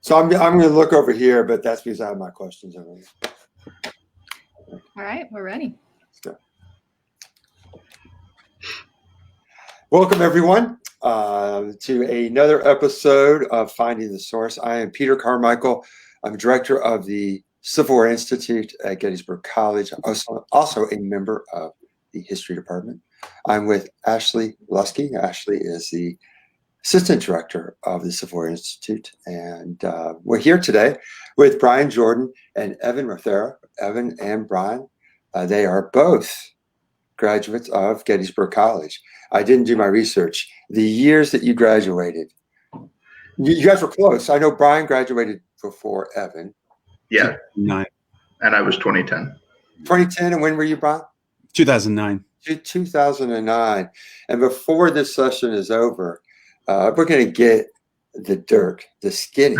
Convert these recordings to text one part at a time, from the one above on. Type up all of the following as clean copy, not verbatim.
So I'm going to look over here, but that's because I have my questions already. All right, we're ready. Let's go. Welcome, everyone, to another episode of Finding the Source. I am Peter Carmichael. I'm director of the Civil War Institute at Gettysburg College. I'm also a member of the History Department. I'm with Ashley Lusky. Ashley is the assistant director of the Civil War Institute. And we're here today with Brian Jordan and Evan Rothera. Evan and Brian, they are both graduates of Gettysburg College. I didn't do my research. The years that you graduated, you guys were close. I know Brian graduated before Evan. Yeah. 2009. And I was 2010. 2010, and when were you, Brian? 2009. 2009. And before this session is over, we're going to get the dirt, the skinny,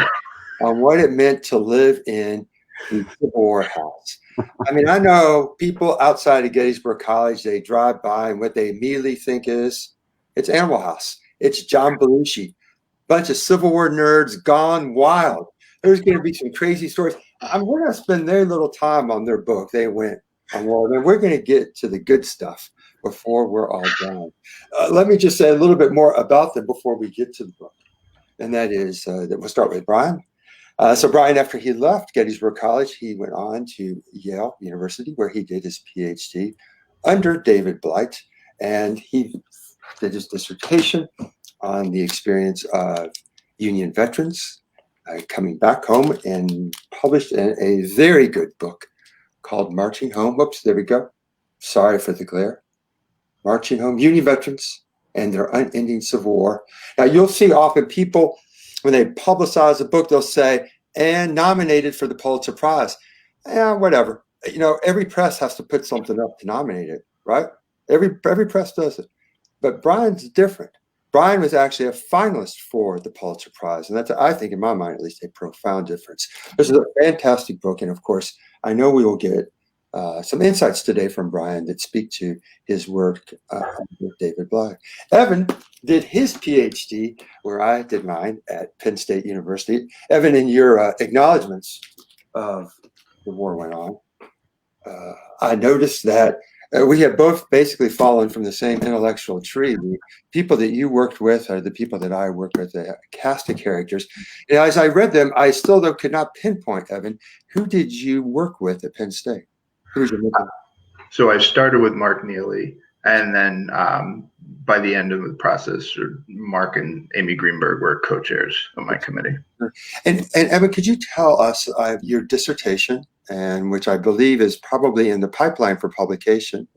on what it meant to live in the Civil War house. I mean, I know people outside of Gettysburg College, they drive by and what they immediately think is, it's Animal House. It's John Belushi. Bunch of Civil War nerds gone wild. There's going to be some crazy stories. We're going to spend very little time on their book. They went on war. And we're going to get to the good stuff before we're all done. Let me just say a little bit more about them before we get to the book. And that is that we'll start with Brian. So Brian, after he left Gettysburg College, he went on to Yale University, where he did his PhD under David Blight. And he did his dissertation on the experience of Union veterans coming back home, and published in a very good book called Marching Home. Whoops, there we go. Sorry for the glare. Marching Home, Union Veterans and Their Unending Civil War. Now, you'll see often people, when they publicize a book, they'll say, and nominated for the Pulitzer Prize. Yeah, whatever. You know, every press has to put something up to nominate it, right? Every press does it. But Brian's different. Brian was actually a finalist for the Pulitzer Prize. And that's, I think, in my mind, at least, a profound difference. This is a fantastic book. And of course, I know we will get some insights today from Brian that speak to his work with David Blight. Evan did his PhD where I did mine at Penn State University. Evan, in your acknowledgments of the war went on, I noticed that we have both basically fallen from the same intellectual tree. The people that you worked with are the people that I work with, the cast of characters. And as I read them, I still could not pinpoint, Evan, who did you work with at Penn State? So I started with Mark Neely, and then by the end of the process, Mark and Amy Greenberg were co-chairs of my committee. And Evan, could you tell us your dissertation, and which I believe is probably in the pipeline for publication?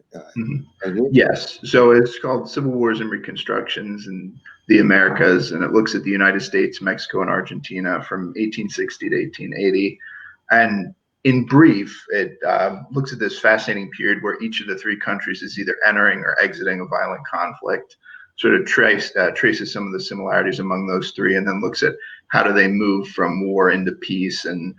Yes. So it's called Civil Wars and Reconstructions in the Americas, and it looks at the United States, Mexico, and Argentina from 1860 to 1880. And in brief, it looks at this fascinating period where each of the three countries is either entering or exiting a violent conflict, sort of traces some of the similarities among those three, and then looks at how do they move from war into peace, and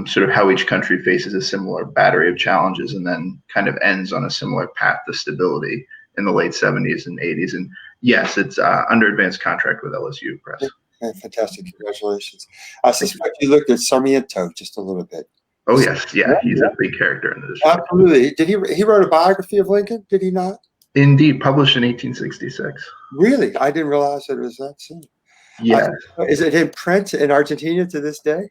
sort of how each country faces a similar battery of challenges, and then kind of ends on a similar path to stability in the late 70s and 80s. And yes, it's under advanced contract with LSU Press. Fantastic. Congratulations. I suspect you looked at Sarmiento just a little bit. Oh, yes. Yeah, he's a big character in this. Absolutely. Did he wrote a biography of Lincoln? Did he not? Indeed, published in 1866. Really? I didn't realize that it was that soon. Yes. Is it in print in Argentina to this day?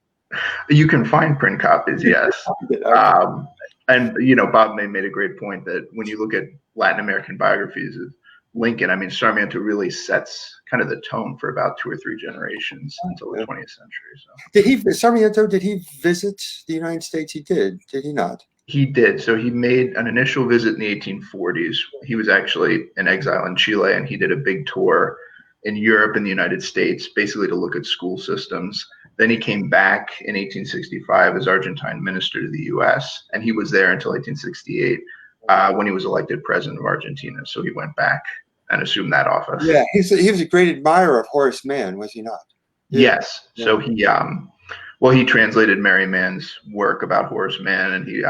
You can find print copies, yes. And, you know, Bob May made a great point that when you look at Latin American biographies of Lincoln, I mean, Sarmiento really sets kind of the tone for about 2 or 3 generations until the 20th century. So. Sarmiento, did he visit the United States? He did he not? He did. So he made an initial visit in the 1840s. He was actually in exile in Chile, and he did a big tour in Europe and the United States, basically to look at school systems. Then he came back in 1865 as Argentine minister to the U.S., and he was there until 1868 when he was elected president of Argentina. So he went back and assumed that office. Yeah, he was a great admirer of Horace Mann, was he not? Yes. Yeah. So he translated Mary Mann's work about Horace Mann, and he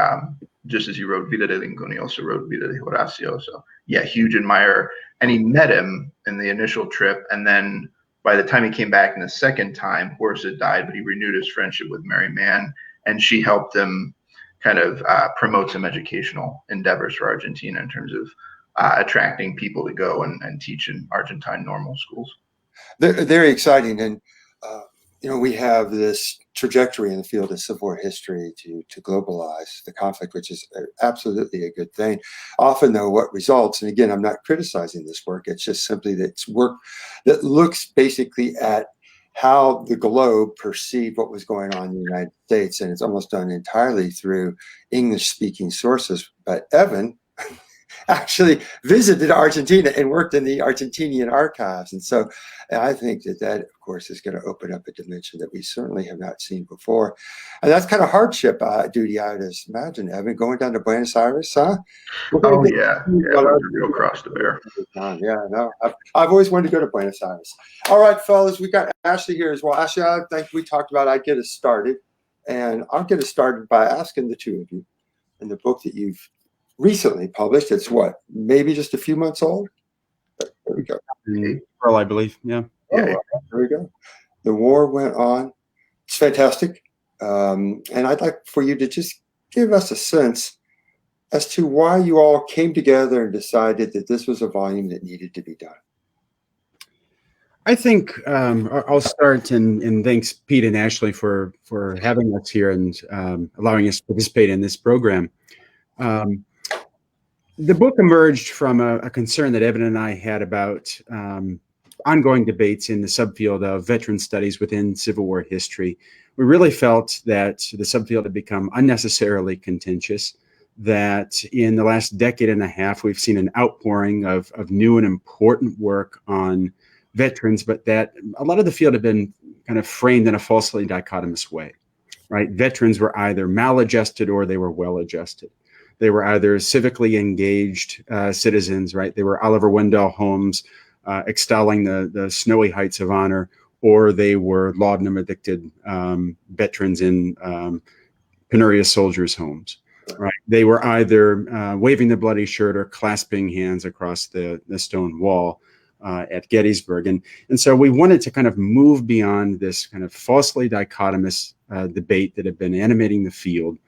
just as he wrote Vida de Lincoln, he also wrote Vida de Horacio. So yeah, huge admirer. And he met him in the initial trip, and then by the time he came back in the second time, Horace had died, but he renewed his friendship with Mary Mann, and she helped him kind of promote some educational endeavors for Argentina in terms of attracting people to go and teach in Argentine normal schools. They're very exciting. And, we have this trajectory in the field of Civil War history to globalize the conflict, which is absolutely a good thing. Often, though, what results, and again, I'm not criticizing this work, it's just simply that it's work that looks basically at how the globe perceived what was going on in the United States, and it's almost done entirely through English-speaking sources. But Evan actually visited Argentina and worked in the Argentinian archives. And so I think that, of course, is going to open up a dimension that we certainly have not seen before. And that's kind of hardship duty, I would imagine, Evan, going down to Buenos Aires, huh? Oh, yeah. It was a real cross to bear. Yeah, no, I've always wanted to go to Buenos Aires. All right, fellas, we got Ashley here as well. Ashley, I think we talked about I'd get us started. And I'll get us started by asking the two of you, in the book that you've recently published, it's what, maybe just a few months old? There we go. April, I believe. Yeah. There we go. The war went on. It's fantastic. And I'd like for you to just give us a sense as to why you all came together and decided that this was a volume that needed to be done. I think I'll start, and thanks Pete and Ashley for having us here and allowing us to participate in this program. The book emerged from a concern that Evan and I had about ongoing debates in the subfield of veteran studies within Civil War history. We really felt that the subfield had become unnecessarily contentious, that in the last decade and a half, we've seen an outpouring of new and important work on veterans, but that a lot of the field had been kind of framed in a falsely dichotomous way, right? Veterans were either maladjusted or they were well-adjusted. They were either civically engaged citizens, right? They were Oliver Wendell Holmes extolling the snowy heights of honor, or they were laudanum-addicted veterans in penurious soldiers' homes, right? They were either waving the bloody shirt or clasping hands across the stone wall at Gettysburg. And so we wanted to kind of move beyond this kind of falsely dichotomous debate that had been animating the field,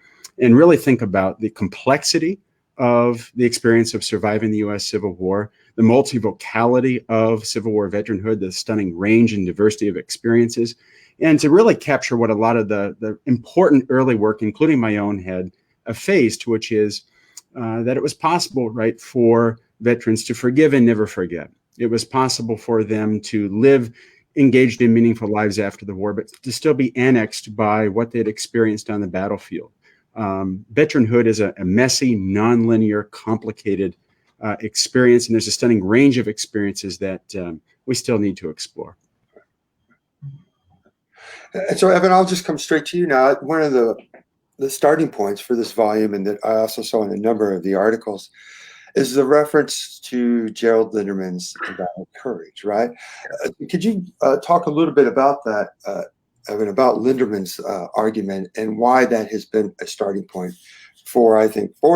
and really think about the complexity of the experience of surviving the U.S. Civil War, the multivocality of Civil War veteranhood, the stunning range and diversity of experiences, and to really capture what a lot of the important early work, including my own, had effaced, which is that it was possible, right, for veterans to forgive and never forget. It was possible for them to live engaged in meaningful lives after the war, but to still be annexed by what they'd experienced on the battlefield. Veteranhood is a messy, nonlinear, complicated experience, and there's a stunning range of experiences that we still need to explore. And so, Evan, I'll just come straight to you now. One of the starting points for this volume, and that I also saw in a number of the articles, is the reference to Gerald Linderman's Endowment of Courage, right? Could you talk a little bit about that, Evan, about Linderman's argument and why that has been a starting point for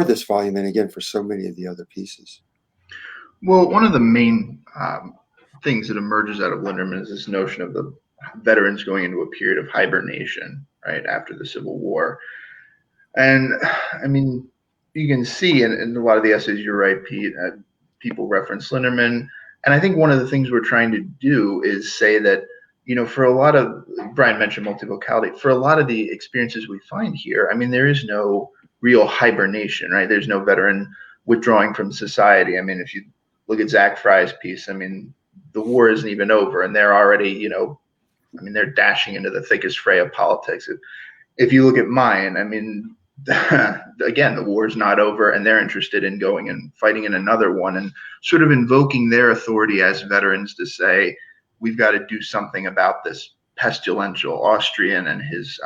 this volume, and again, for so many of the other pieces? Well, one of the main things that emerges out of Linderman is this notion of the veterans going into a period of hibernation, right, after the Civil War. And I mean, you can see in a lot of the essays, you're right, Pete, people reference Linderman. And I think one of the things we're trying to do is say that, for a lot of, Brian mentioned multivocality, for a lot of the experiences we find here, I mean, there is no real hibernation, right? There's no veteran withdrawing from society. I mean, if you look at Zach Fry's piece, I mean, the war isn't even over, and they're already, they're dashing into the thickest fray of politics. If you look at mine, I mean, again, the war's not over, and they're interested in going and fighting in another one, and sort of invoking their authority as veterans to say, we've got to do something about this pestilential Austrian and his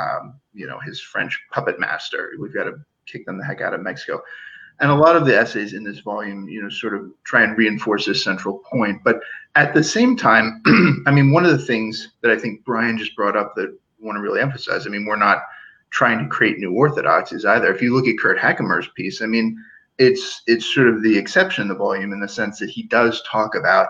French puppet master. We've got to kick them the heck out of Mexico. And a lot of the essays in this volume, sort of try and reinforce this central point. But at the same time, I mean, one of the things that I think Brian just brought up that I want to really emphasize, I mean, we're not trying to create new orthodoxies either. If you look at Kurt Hackemer's piece, I mean, it's sort of the exception in the volume in the sense that he does talk about,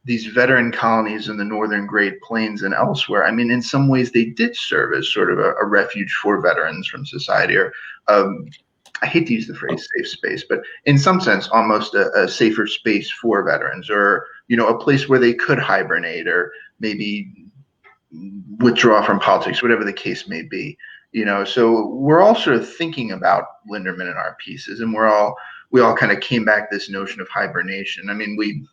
these veteran colonies in the northern Great Plains and elsewhere, I mean, in some ways they did serve as sort of a refuge for veterans from society, or I hate to use the phrase safe space, but in some sense, almost a safer space for veterans, or, you know, a place where they could hibernate or maybe withdraw from politics, whatever the case may be. You know, so we're all sort of thinking about Linderman in our pieces, and we all kind of came back this notion of hibernation. I mean, we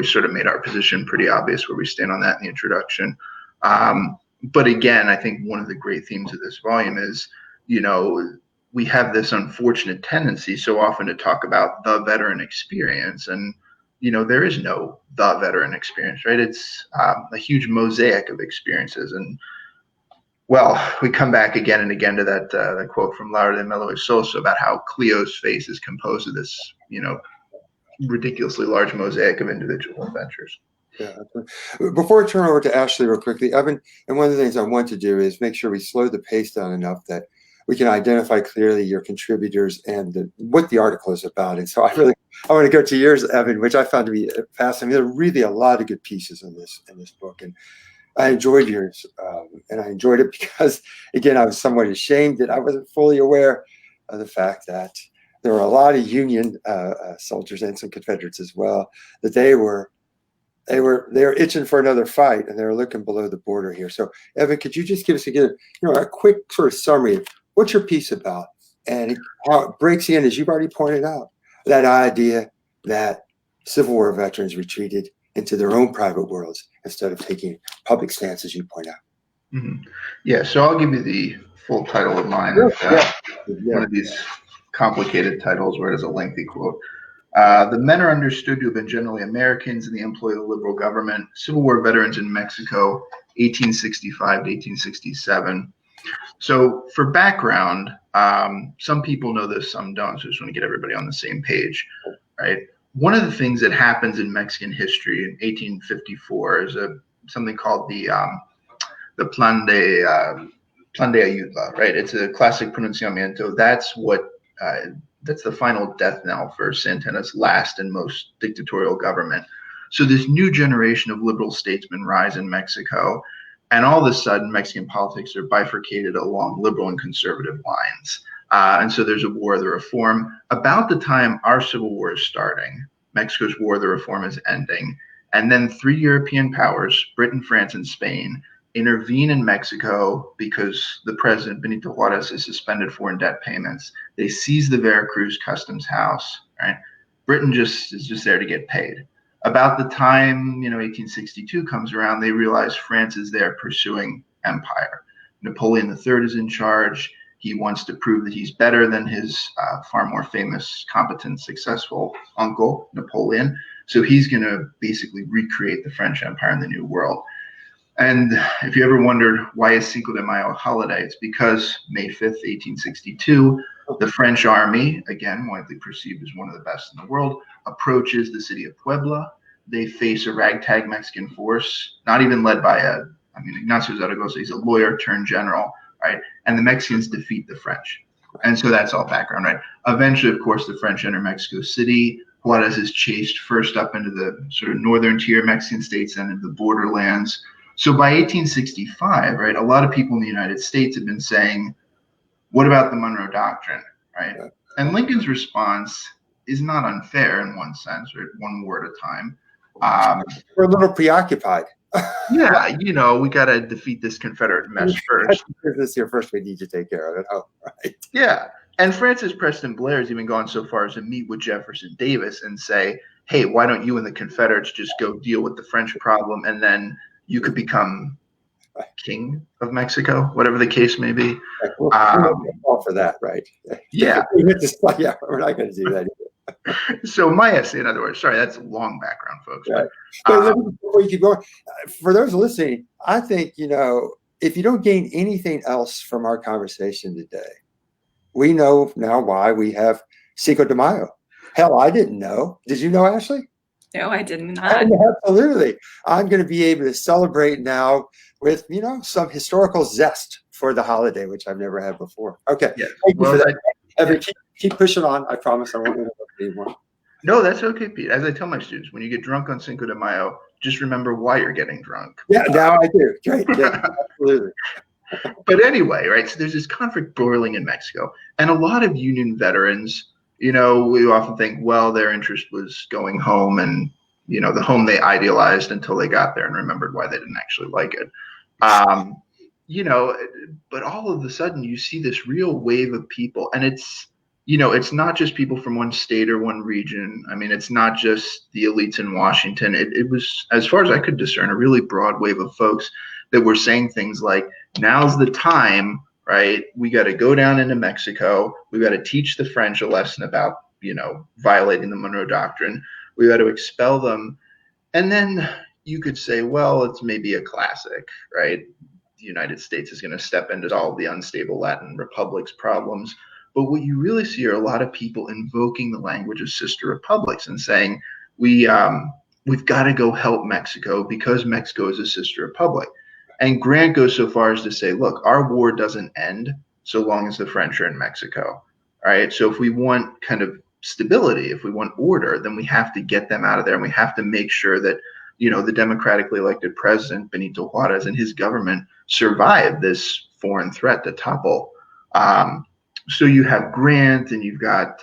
sort of made our position pretty obvious where we stand on that in the introduction. But again, I think one of the great themes of this volume is, you know, we have this unfortunate tendency so often to talk about the veteran experience, and you know, there is no the veteran experience, right? It's a huge mosaic of experiences. And well, we come back again and again to that quote from Laura de Melo y Sosa about how Cleo's face is composed of this, you know, ridiculously large mosaic of individual adventures. Yeah. Before I turn over to Ashley real quickly, Evan, and one of the things I want to do is make sure we slow the pace down enough that we can identify clearly your contributors and what the article is about. And so I want to go to yours, Evan, which I found to be fascinating. There are really a lot of good pieces in this book, and I enjoyed yours, and I enjoyed it because, again, I was somewhat ashamed that I wasn't fully aware of the fact that there were a lot of Union soldiers and some Confederates as well, that they were itching for another fight, and they were looking below the border here. So, Evan, could you just give us again, you know, a quick sort of summary of what's your piece about, and how it breaks in, as you've already pointed out, that idea that Civil War veterans retreated into their own private worlds instead of taking public stance, as you point out. Mm-hmm. Yeah, so I'll give you the full title of mine. One of these complicated titles where it is a lengthy quote. The men are understood to have been generally Americans in the employ of the liberal government. Civil War veterans in Mexico, 1865 to 1867. So for background, some people know this, some don't, so I just want to get everybody on the same page, right? One of the things that happens in Mexican history in 1854 is something called the Plan de Ayutla, right? It's a classic pronunciamiento. That's the final death knell for Santana's last and most dictatorial government. So this new generation of liberal statesmen rise in Mexico, and all of a sudden Mexican politics are bifurcated along liberal and conservative lines. And so there's a war of the reform. About the time our Civil War is starting, Mexico's War of the Reform is ending. And then three European powers, Britain, France, and Spain, intervene in Mexico because the president, Benito Juarez, is suspended foreign debt payments. They seize the Veracruz customs house, right? Britain is just there to get paid. About the time, 1862 comes around, they realize France is there pursuing empire. Napoleon III is in charge. He wants to prove that he's better than his far more famous, competent, successful uncle, Napoleon. So he's going to basically recreate the French Empire in the New World. And if you ever wondered why is Cinco de Mayo a holiday, it's because May 5th, 1862, the French army, again, widely perceived as one of the best in the world, approaches the city of Puebla. They face a ragtag Mexican force, not even led by Ignacio Zaragoza. He's a lawyer turned general, right? And the Mexicans defeat the French. And so that's all background, right? Eventually, of course, the French enter Mexico City. Juarez is chased first up into the sort of northern tier Mexican states and into the borderlands. So by 1865, right, a lot of people in the United States have been saying, what about the Monroe Doctrine, right? And Lincoln's response is not unfair in one sense, right? One war at a time. We're a little preoccupied. Yeah, we got to defeat this Confederate mess first. This here first, we need to take care of it. Oh, right. Yeah. And Francis Preston Blair has even gone so far as to meet with Jefferson Davis and say, hey, why don't you and the Confederates just go deal with the French problem, and then you could become king of Mexico, whatever the case may be. We're all for that, right? Yeah. Yeah, we're not going to do that either. So my essay, in other words, sorry, that's a long background, folks. Right. But before you keep going, for those listening, I think, if you don't gain anything else from our conversation today, we know now why we have Cinco de Mayo. Hell, I didn't know. Did you know, Ashley? No, I did not. Absolutely. I'm going to be able to celebrate now with, some historical zest for the holiday, which I've never had before. Okay. Yeah. Thank you for that. Evan, keep pushing on. I promise I won't interrupt anymore. No, that's okay, Pete. As I tell my students, when you get drunk on Cinco de Mayo, just remember why you're getting drunk. Yeah, now I do. Great. Yeah, absolutely. But anyway, right, so there's this conflict boiling in Mexico. And a lot of Union veterans, we often think, well, their interest was going home and, the home they idealized until they got there and remembered why they didn't actually like it. But all of a sudden you see this real wave of people, and it's not just people from one state or one region. I mean, it's not just the elites in Washington. It was, as far as I could discern, a really broad wave of folks that were saying things like, now's the time, right? We got to go down into Mexico. We got to teach the French a lesson about, violating the Monroe Doctrine. We got to expel them. And then you could say, well, it's maybe a classic, right? The United States is going to step in to solve the unstable Latin republics problems. But what you really see are a lot of people invoking the language of sister republics and saying, we've got to go help Mexico because Mexico is a sister republic. And Grant goes so far as to say, look, our war doesn't end so long as the French are in Mexico. All right. So if we want kind of stability, if we want order, then we have to get them out of there. And we have to make sure that, the democratically elected president, Benito Juarez, and his government survive this foreign threat to topple. So you have Grant and you've got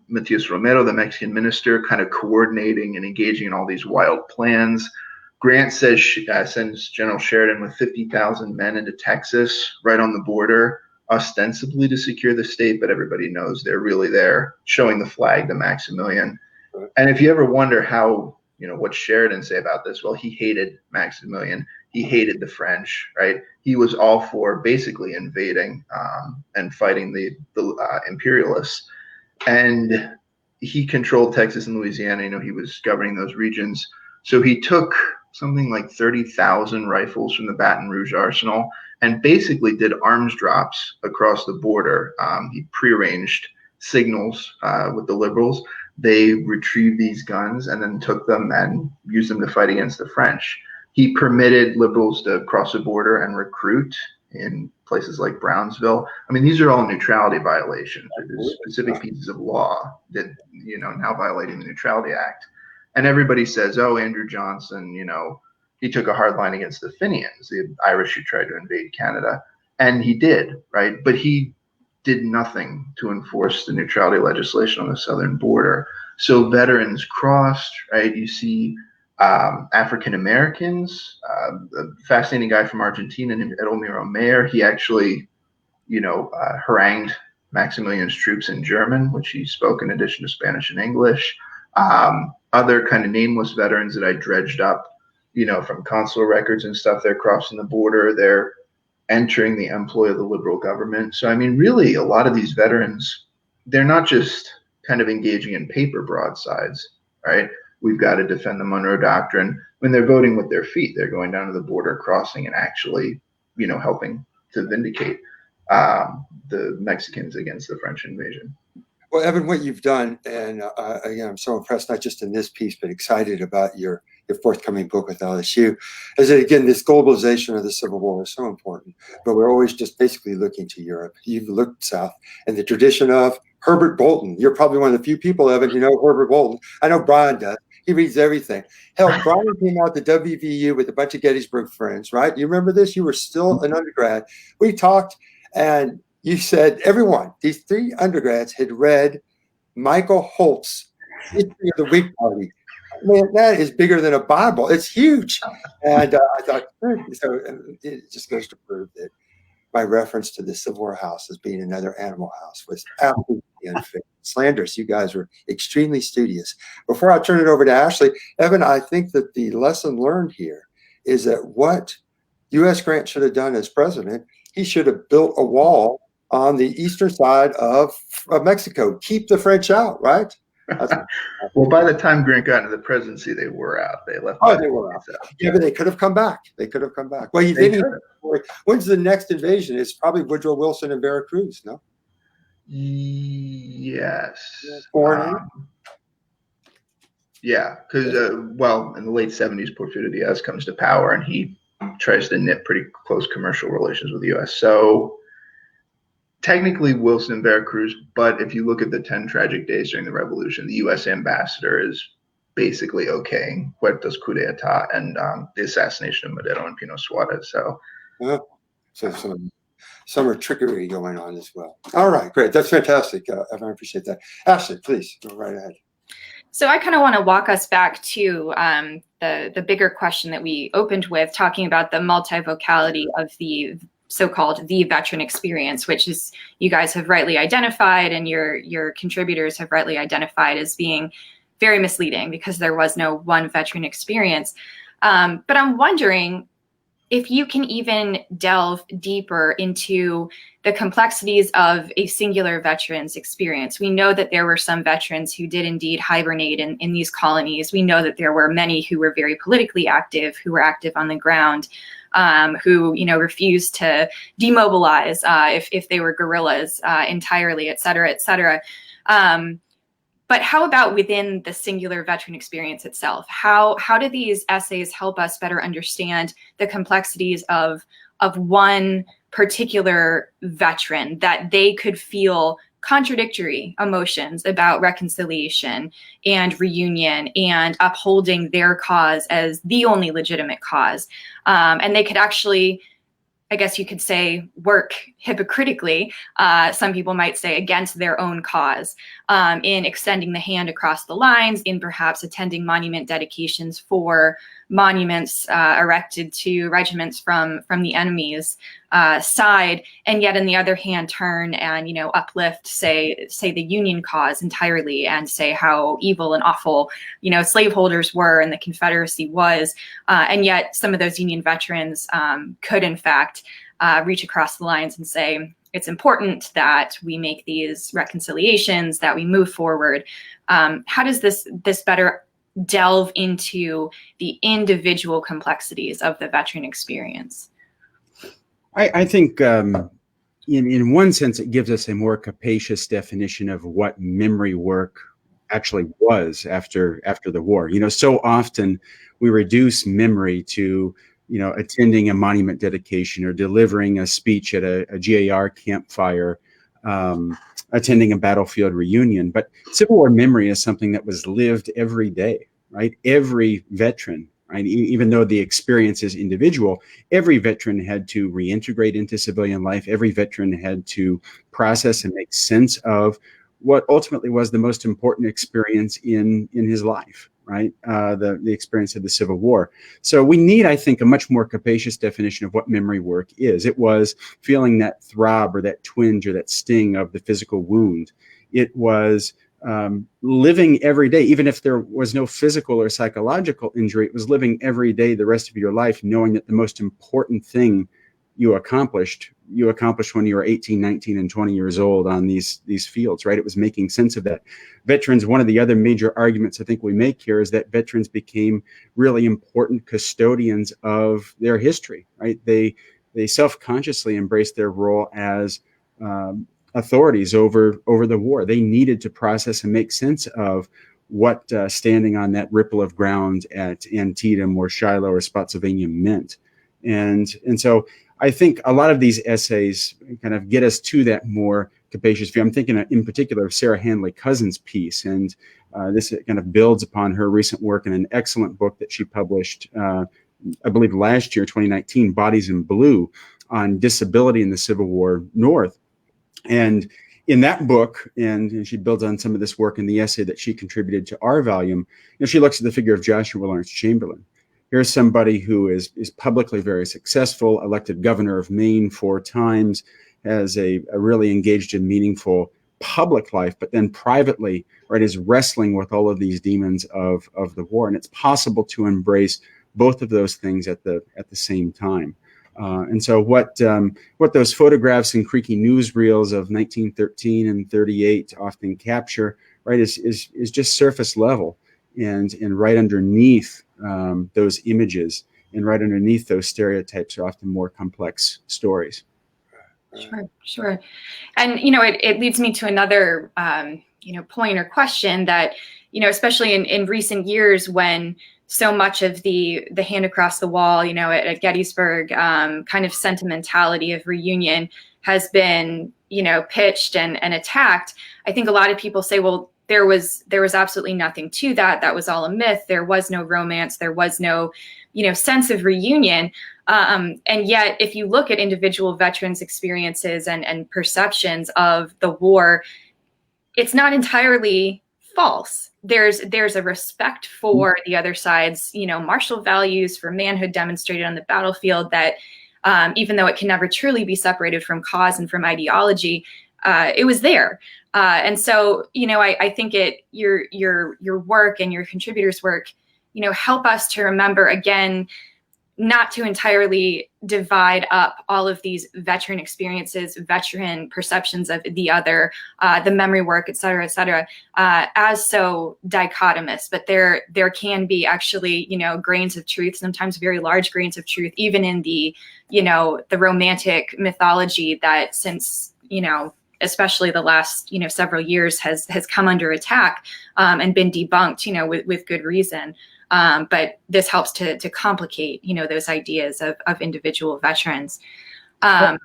Matias Romero, the Mexican minister, kind of coordinating and engaging in all these wild plans. Grant says sends General Sheridan with 50,000 men into Texas, right on the border, ostensibly to secure the state, but everybody knows they're really there, showing the flag to Maximilian. And if you ever wonder how, what Sheridan say about this, well, he hated Maximilian. He hated the French, right? He was all for basically invading and fighting the imperialists. And he controlled Texas and Louisiana. He was governing those regions. So he took something like 30,000 rifles from the Baton Rouge arsenal and basically did arms drops across the border. He prearranged signals with the liberals. They retrieved these guns and then took them and used them to fight against the French. He permitted liberals to cross the border and recruit in places like Brownsville. I mean, these are all neutrality violations. There's specific pieces of law that, now violating the Neutrality Act. And everybody says, oh, Andrew Johnson, he took a hard line against the Fenians, the Irish who tried to invade Canada. And he did, right? But he did nothing to enforce the neutrality legislation on the southern border. So veterans crossed, right? You see African Americans, a fascinating guy from Argentina named Edelmiro Mayer. He actually, harangued Maximilian's troops in German, which he spoke in addition to Spanish and English. Other kind of nameless veterans that I dredged up, from consular records and stuff, they're crossing the border. They're entering the employ of the liberal government. So, I mean, really, a lot of these veterans, they're not just kind of engaging in paper broadsides, right? We've got to defend the Monroe Doctrine. When they're voting with their feet, they're going down to the border, crossing, and actually, helping to vindicate the Mexicans against the French invasion. Well, Evan, what you've done, and again, I'm so impressed, not just in this piece, but excited about your forthcoming book with LSU, is that, again, this globalization of the Civil War is so important, but we're always just basically looking to Europe. You've looked south, and the tradition of Herbert Bolton. You're probably one of the few people, Evan, who know Herbert Bolton. I know Brian does. He reads everything. Hell, Brian came out to WVU with a bunch of Gettysburg friends, right? You remember this? You were still an undergrad. We talked, and you said these three undergrads had read Michael Holt's History of the Whig Party. Man, that is bigger than a Bible. It's huge. And I thought, so it just goes to prove that my reference to the Civil War house as being another Animal House was absolutely unfair. Slanderous. You guys were extremely studious. Before I turn it over to Ashley, Evan, I think that the lesson learned here is that what U.S. Grant should have done as president, he should have built a wall on the eastern side of Mexico. Keep the French out, right? Well, by the time Grant got into the presidency, they were out. They left. Oh, they were out. Yeah, but they could have come back. Well, you didn't. When's the next invasion? It's probably Woodrow Wilson and Veracruz, no? Yes. Yeah, because, in the late 70s, Porfirio Diaz comes to power, and he tries to knit pretty close commercial relations with the U.S. So technically Wilson and Veracruz, but if you look at the 10 tragic days during the revolution, the U.S. ambassador is basically okaying Huerta's coup d'etat and the assassination of Madero and Pino Suarez. So, so some trickery going on as well. All right, great. That's fantastic. Evan, I appreciate that. Ashley, please go right ahead. So I kind of want to walk us back to the bigger question that we opened with, talking about the multivocality of the so-called the veteran experience, which is, you guys have rightly identified and your contributors have rightly identified as being very misleading because there was no one veteran experience. But I'm wondering if you can even delve deeper into the complexities of a singular veteran's experience. We know that there were some veterans who did indeed hibernate in these colonies. We know that there were many who were very politically active, who were active on the ground, who, refused to demobilize if they were guerrillas entirely, et cetera, et cetera. But how about within the singular veteran experience itself? How do these essays help us better understand the complexities of one particular veteran, that they could feel contradictory emotions about reconciliation and reunion and upholding their cause as the only legitimate cause? And they could actually, I guess you could say, work hypocritically, some people might say, against their own cause, in extending the hand across the lines, in perhaps attending monument dedications for monuments erected to regiments from the enemy's side, and yet on the other hand turn and uplift say the Union cause entirely and say how evil and awful slaveholders were and the Confederacy was, and yet some of those Union veterans could in fact reach across the lines and say it's important that we make these reconciliations, that we move forward. How does this better delve into the individual complexities of the veteran experience? I think in one sense, it gives us a more capacious definition of what memory work actually was after the war. So often we reduce memory to, attending a monument dedication or delivering a speech at a GAR campfire, attending a battlefield reunion. But Civil War memory is something that was lived every day, right? Every veteran, right? Even though the experience is individual, every veteran had to reintegrate into civilian life. Every veteran had to process and make sense of what ultimately was the most important experience in his life, right? The experience of the Civil War. So we need, I think, a much more capacious definition of what memory work is. It was feeling that throb or that twinge or that sting of the physical wound. It was living every day, even if there was no physical or psychological injury. It was living every day the rest of your life knowing that the most important thing you accomplished when you were 18, 19, and 20 years old on these fields, right? It was making sense of that. Veterans, one of the other major arguments I think we make here is that veterans became really important custodians of their history, right? They self-consciously embraced their role as authorities over the war. They needed to process and make sense of what standing on that ripple of ground at Antietam or Shiloh or Spotsylvania meant. And so I think a lot of these essays kind of get us to that more capacious view. I'm thinking in particular of Sarah Handley Cousin's piece, and this kind of builds upon her recent work in an excellent book that she published, I believe last year, 2019, Bodies in Blue, on disability in the Civil War North. And in that book, and she builds on some of this work in the essay that she contributed to our volume, she looks at the figure of Joshua Lawrence Chamberlain. Here's somebody who is publicly very successful, elected governor of Maine 4 times, has a really engaged and meaningful public life, but then privately, right, is wrestling with all of these demons of the war. And it's possible to embrace both of those things at the same time. And so what those photographs and creaky newsreels of 1913 and 38 often capture, right, is just surface level, and right underneath those images and right underneath those stereotypes are often more complex stories. Sure. And, it leads me to another, point or question that, especially in recent years when so much of the hand across the wall, at Gettysburg, kind of sentimentality of reunion has been, pitched and attacked. I think a lot of people say, well, there was absolutely nothing to that. That was all a myth. There was no romance. There was no, sense of reunion. And yet, if you look at individual veterans' experiences and perceptions of the war, it's not entirely false. There's a respect for the other side's, martial values, for manhood demonstrated on the battlefield that even though it can never truly be separated from cause and from ideology, it was there. And so, I think your work and your contributors' work, help us to remember again, not to entirely divide up all of these veteran experiences, veteran perceptions of the other, the memory work, et cetera, as so dichotomous. But there can be actually, grains of truth, sometimes very large grains of truth, even in the, the romantic mythology that since, especially the last, several years has come under attack and been debunked, with good reason. But this helps to complicate, those ideas of individual veterans. I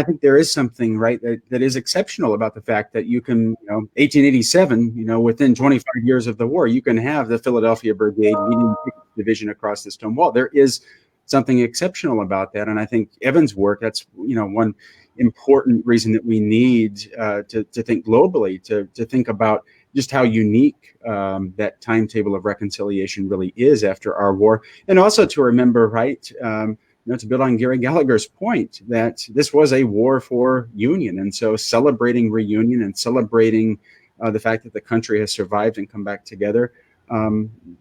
think there is something, right, that is exceptional about the fact that you can, 1887, within 25 years of the war, you can have the Philadelphia Brigade leading the division across the stone wall. There is something exceptional about that. And I think Evan's work, that's, one important reason that we need to think globally, to think about just how unique that timetable of reconciliation really is after our war. And also to remember, right, to build on Gary Gallagher's point, that this was a war for union. And so celebrating reunion and celebrating the fact that the country has survived and come back together,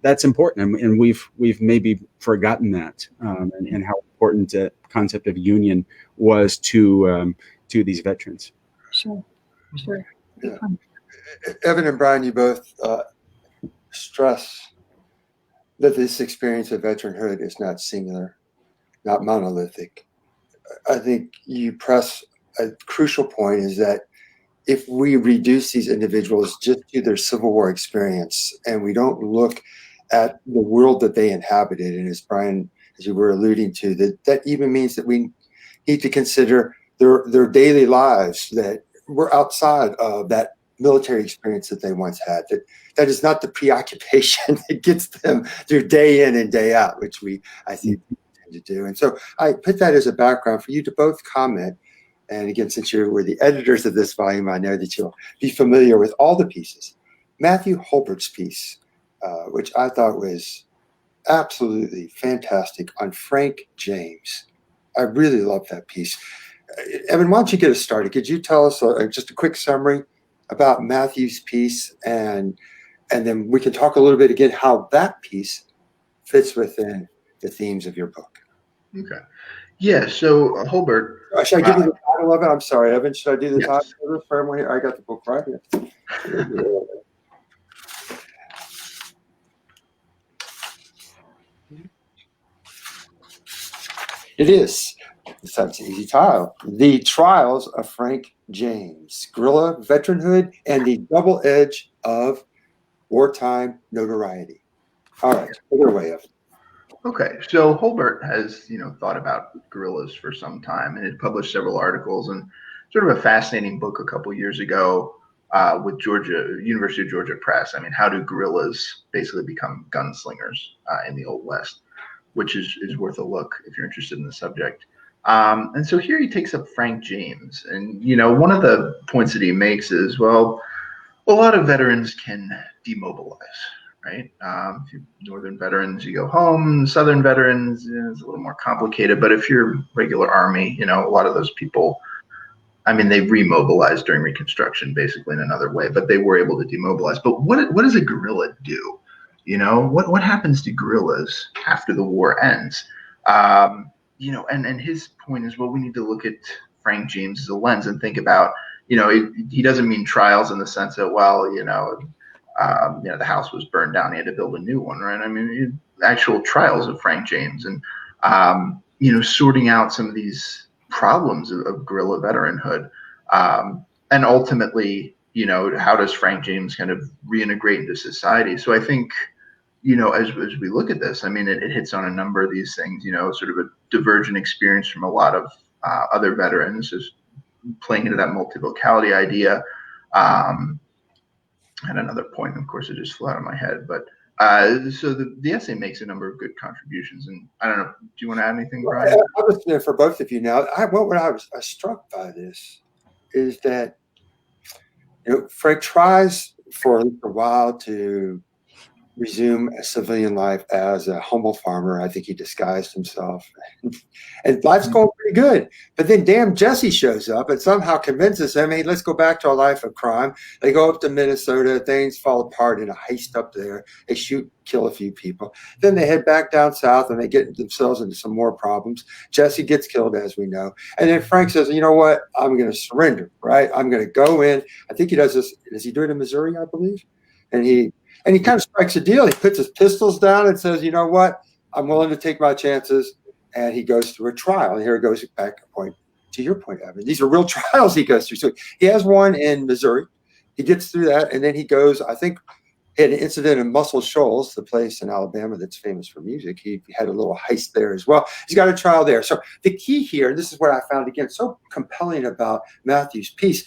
that's important. And we've maybe forgotten that and how important the concept of union was to these veterans. Sure. Yeah. Evan and Brian, you both stress that this experience of veteranhood is not singular, not monolithic. I think you press a crucial point, is that if we reduce these individuals just to their Civil War experience and we don't look at the world that they inhabited, and as Brian, as you were alluding to, that even means that we need to consider their daily lives that were outside of that military experience that they once had. That is not the preoccupation that gets them through day in and day out, which I think we tend to do. And so I put that as a background for you to both comment. And again, since you were the editors of this volume, I know that you'll be familiar with all the pieces. Matthew Holbert's piece, which I thought was absolutely fantastic, on Frank James. I really love that piece. Evan, why don't you get us started? Could you tell us just a quick summary about Matthew's piece, and then we can talk a little bit again how that piece fits within the themes of your book. Okay. Yeah, so Holbert. Should I give you the title of it? I'm sorry, Evan. Should I do the Yes. title of it for everyone here? I got the book right here. It is. That's an easy title. The Trials of Frank James, Guerrilla Veteranhood and the Double Edge of Wartime Notoriety. All right, take it away, Evan. Okay, so Holbert has, thought about guerrillas for some time and had published several articles, and sort of a fascinating book a couple years ago with University of Georgia Press. I mean, how do guerrillas basically become gunslingers in the Old West, which is worth a look if you're interested in the subject. And so here he takes up Frank James, and one of the points that he makes is, well, a lot of veterans can demobilize, right? If you're Northern veterans, you go home. Southern veterans, it's a little more complicated. But if you're regular Army, a lot of those people, I mean, they remobilized during Reconstruction, basically in another way, but they were able to demobilize. But what does a guerrilla do? What happens to guerrillas after the war ends? And his point is, well, we need to look at Frank James as a lens and think about, he doesn't mean trials in the sense that, well, the house was burned down, he had to build a new one, right? I mean, actual trials of Frank James and, sorting out some of these problems of guerrilla veteranhood. And ultimately, how does Frank James kind of reintegrate into society? So I think, as we look at this, I mean, it hits on a number of these things, sort of a divergent experience from a lot of other veterans, just playing into that multivocality idea. had another point, of course, it just flew out of my head. But so the essay makes a number of good contributions. And I don't know, do you want to add anything, Brian? I'm listening for both of you now. What I was struck by this is that, Frank tries for a while to resume a civilian life as a humble farmer. I think he disguised himself. And life's going pretty good. But then damn Jesse shows up and somehow convinces him, hey, let's go back to a life of crime. They go up to Minnesota. Things fall apart in a heist up there. They kill a few people. Then they head back down south and they get themselves into some more problems. Jesse gets killed, as we know. And then Frank says, you know what? I'm going to surrender, right? I'm going to go in. I think he does this. Does he do it in Missouri, I believe? And he kind of strikes a deal. He puts his pistols down and says, you know what? I'm willing to take my chances. And he goes through a trial. And here it goes back to your point, Evan. These are real trials he goes through. So he has one in Missouri. He gets through that. And then he goes, I think, he had an incident in Muscle Shoals, the place in Alabama that's famous for music. He had a little heist there as well. He's got a trial there. So the key here, and this is what I found, again, so compelling about Matthew's piece,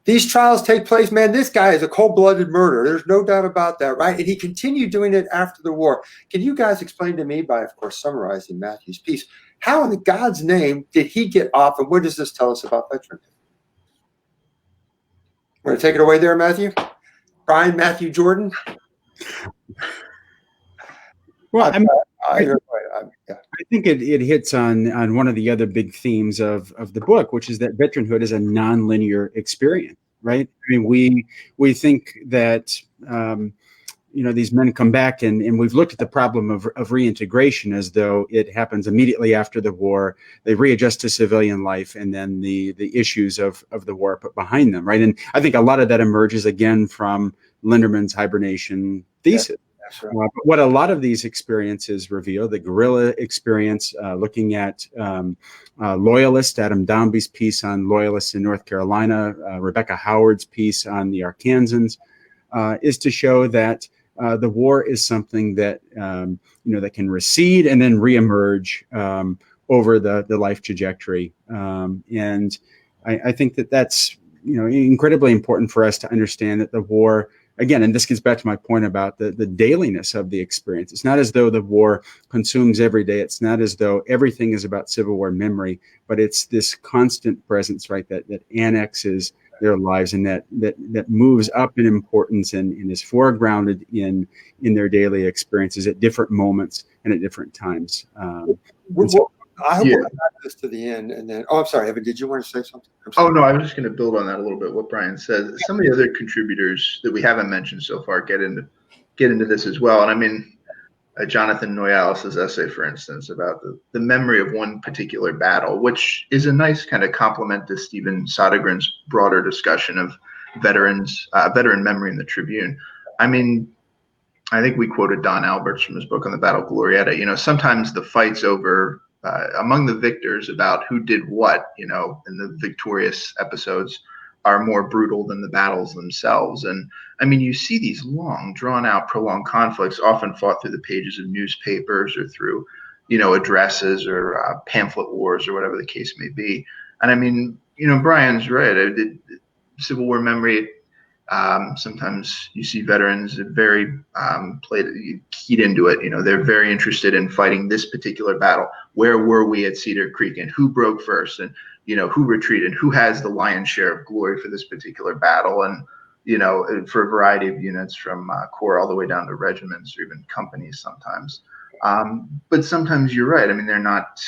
these trials take place, man, this guy is a cold-blooded murderer. There's no doubt about that, right? And he continued doing it after the war. Can you guys explain to me, by, of course, summarizing Matthew's piece, how in God's name did he get off, and what does this tell us about veterans? Want to take it away there, Matthew? Brian, Matthew Jordan? Well, I think it hits on one of the other big themes of the book, which is that veteranhood is a nonlinear experience, right? I mean, we think that these men come back, and we've looked at the problem of reintegration as though it happens immediately after the war. They readjust to civilian life, and then the issues of the war are put behind them, right? And I think a lot of that emerges again from Linderman's hibernation thesis. Right. But what a lot of these experiences reveal, the guerrilla experience, looking at loyalists, Adam Downby's piece on loyalists in North Carolina, Rebecca Howard's piece on the Arkansans, is to show that the war is something that that can recede and then reemerge over the life trajectory. And I think that's incredibly important for us to understand that the war, again, and this gets back to my point about the dailiness of the experience. It's not as though the war consumes every day. It's not as though everything is about Civil War memory, but it's this constant presence, right, that annexes their lives and that moves up in importance and is foregrounded in their daily experiences at different moments and at different times. I hope we'll back this to the end, and then. Oh, I'm sorry, Evan. Did you want to say something? Oh no, I was just going to build on that a little bit. What Brian said. Some of the other contributors that we haven't mentioned so far get into this as well. And I mean, Jonathan Noyales' essay, for instance, about the memory of one particular battle, which is a nice kind of complement to Stephen Sodergren's broader discussion of veteran memory in the Tribune. I mean, I think we quoted Don Alberts from his book on the Battle of Glorieta. Sometimes the fights over among the victors about who did what, in the victorious episodes are more brutal than the battles themselves. And I mean, you see these long, drawn out, prolonged conflicts often fought through the pages of newspapers or through, addresses or pamphlet wars or whatever the case may be. And I mean, Brian's right. Civil War memory, sometimes you see veterans very keyed into it. They're very interested in fighting this particular battle. Where were we at Cedar Creek, and who broke first, and who retreated, who has the lion's share of glory for this particular battle, and for a variety of units from corps all the way down to regiments or even companies sometimes. But sometimes you're right. I mean, they're not.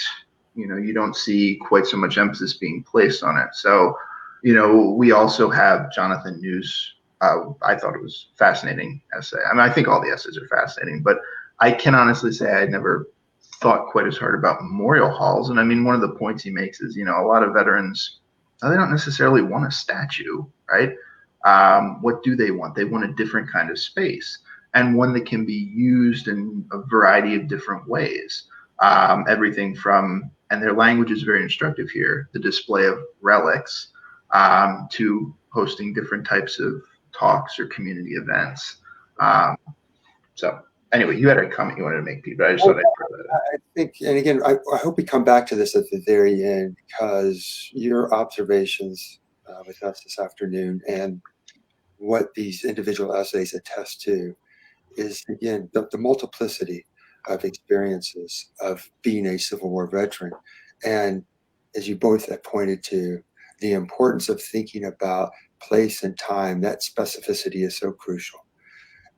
You don't see quite so much emphasis being placed on it. So. We also have Jonathan New's, I thought it was fascinating essay. I mean, I think all the essays are fascinating, but I can honestly say I never thought quite as hard about memorial halls. And I mean, one of the points he makes is, a lot of veterans, they don't necessarily want a statue, right? What do they want? They want a different kind of space, and one that can be used in a variety of different ways. Everything from, and their language is very instructive here, the display of relics, to hosting different types of talks or community events. So anyway, you had a comment you wanted to make, Pete, but I just thought I'd throw that out. I think, and again, I hope we come back to this at the very end, because your observations with us this afternoon and what these individual essays attest to is, again, the multiplicity of experiences of being a Civil War veteran. And as you both have pointed to, the importance of thinking about place and time, that specificity is so crucial.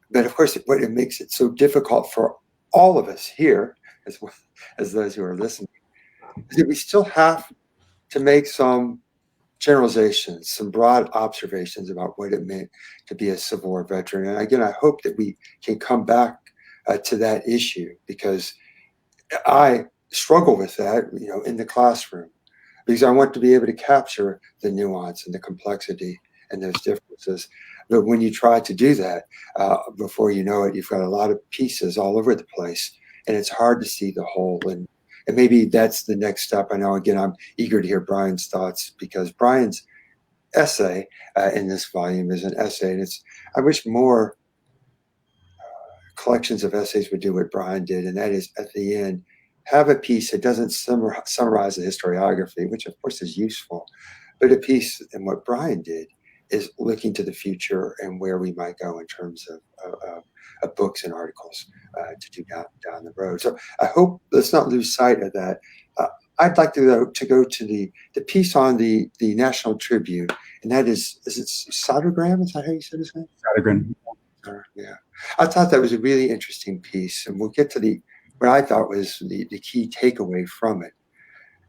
But of course, what it makes it so difficult for all of us here, as well as those who are listening, is that we still have to make some generalizations, some broad observations about what it meant to be a Civil War veteran. And again, I hope that we can come back to that issue, because I struggle with that, in the classroom, because I want to be able to capture the nuance and the complexity and those differences. But when you try to do that, before you know it, you've got a lot of pieces all over the place, and it's hard to see the whole. And maybe that's the next step. I know, again, I'm eager to hear Brian's thoughts, because Brian's essay in this volume is an essay, and I wish more collections of essays would do what Brian did, and that is, at the end, have a piece that doesn't summarize the historiography, which of course is useful, but a piece, and what Brian did, is looking to the future and where we might go in terms of books and articles to do down the road. So I hope let's not lose sight of that. I'd like to go to the piece on the National Tribune, and that is it Sodergram? Is that how you said his name? Sodergram. Yeah, I thought that was a really interesting piece, and we'll get to what I thought was the key takeaway from it,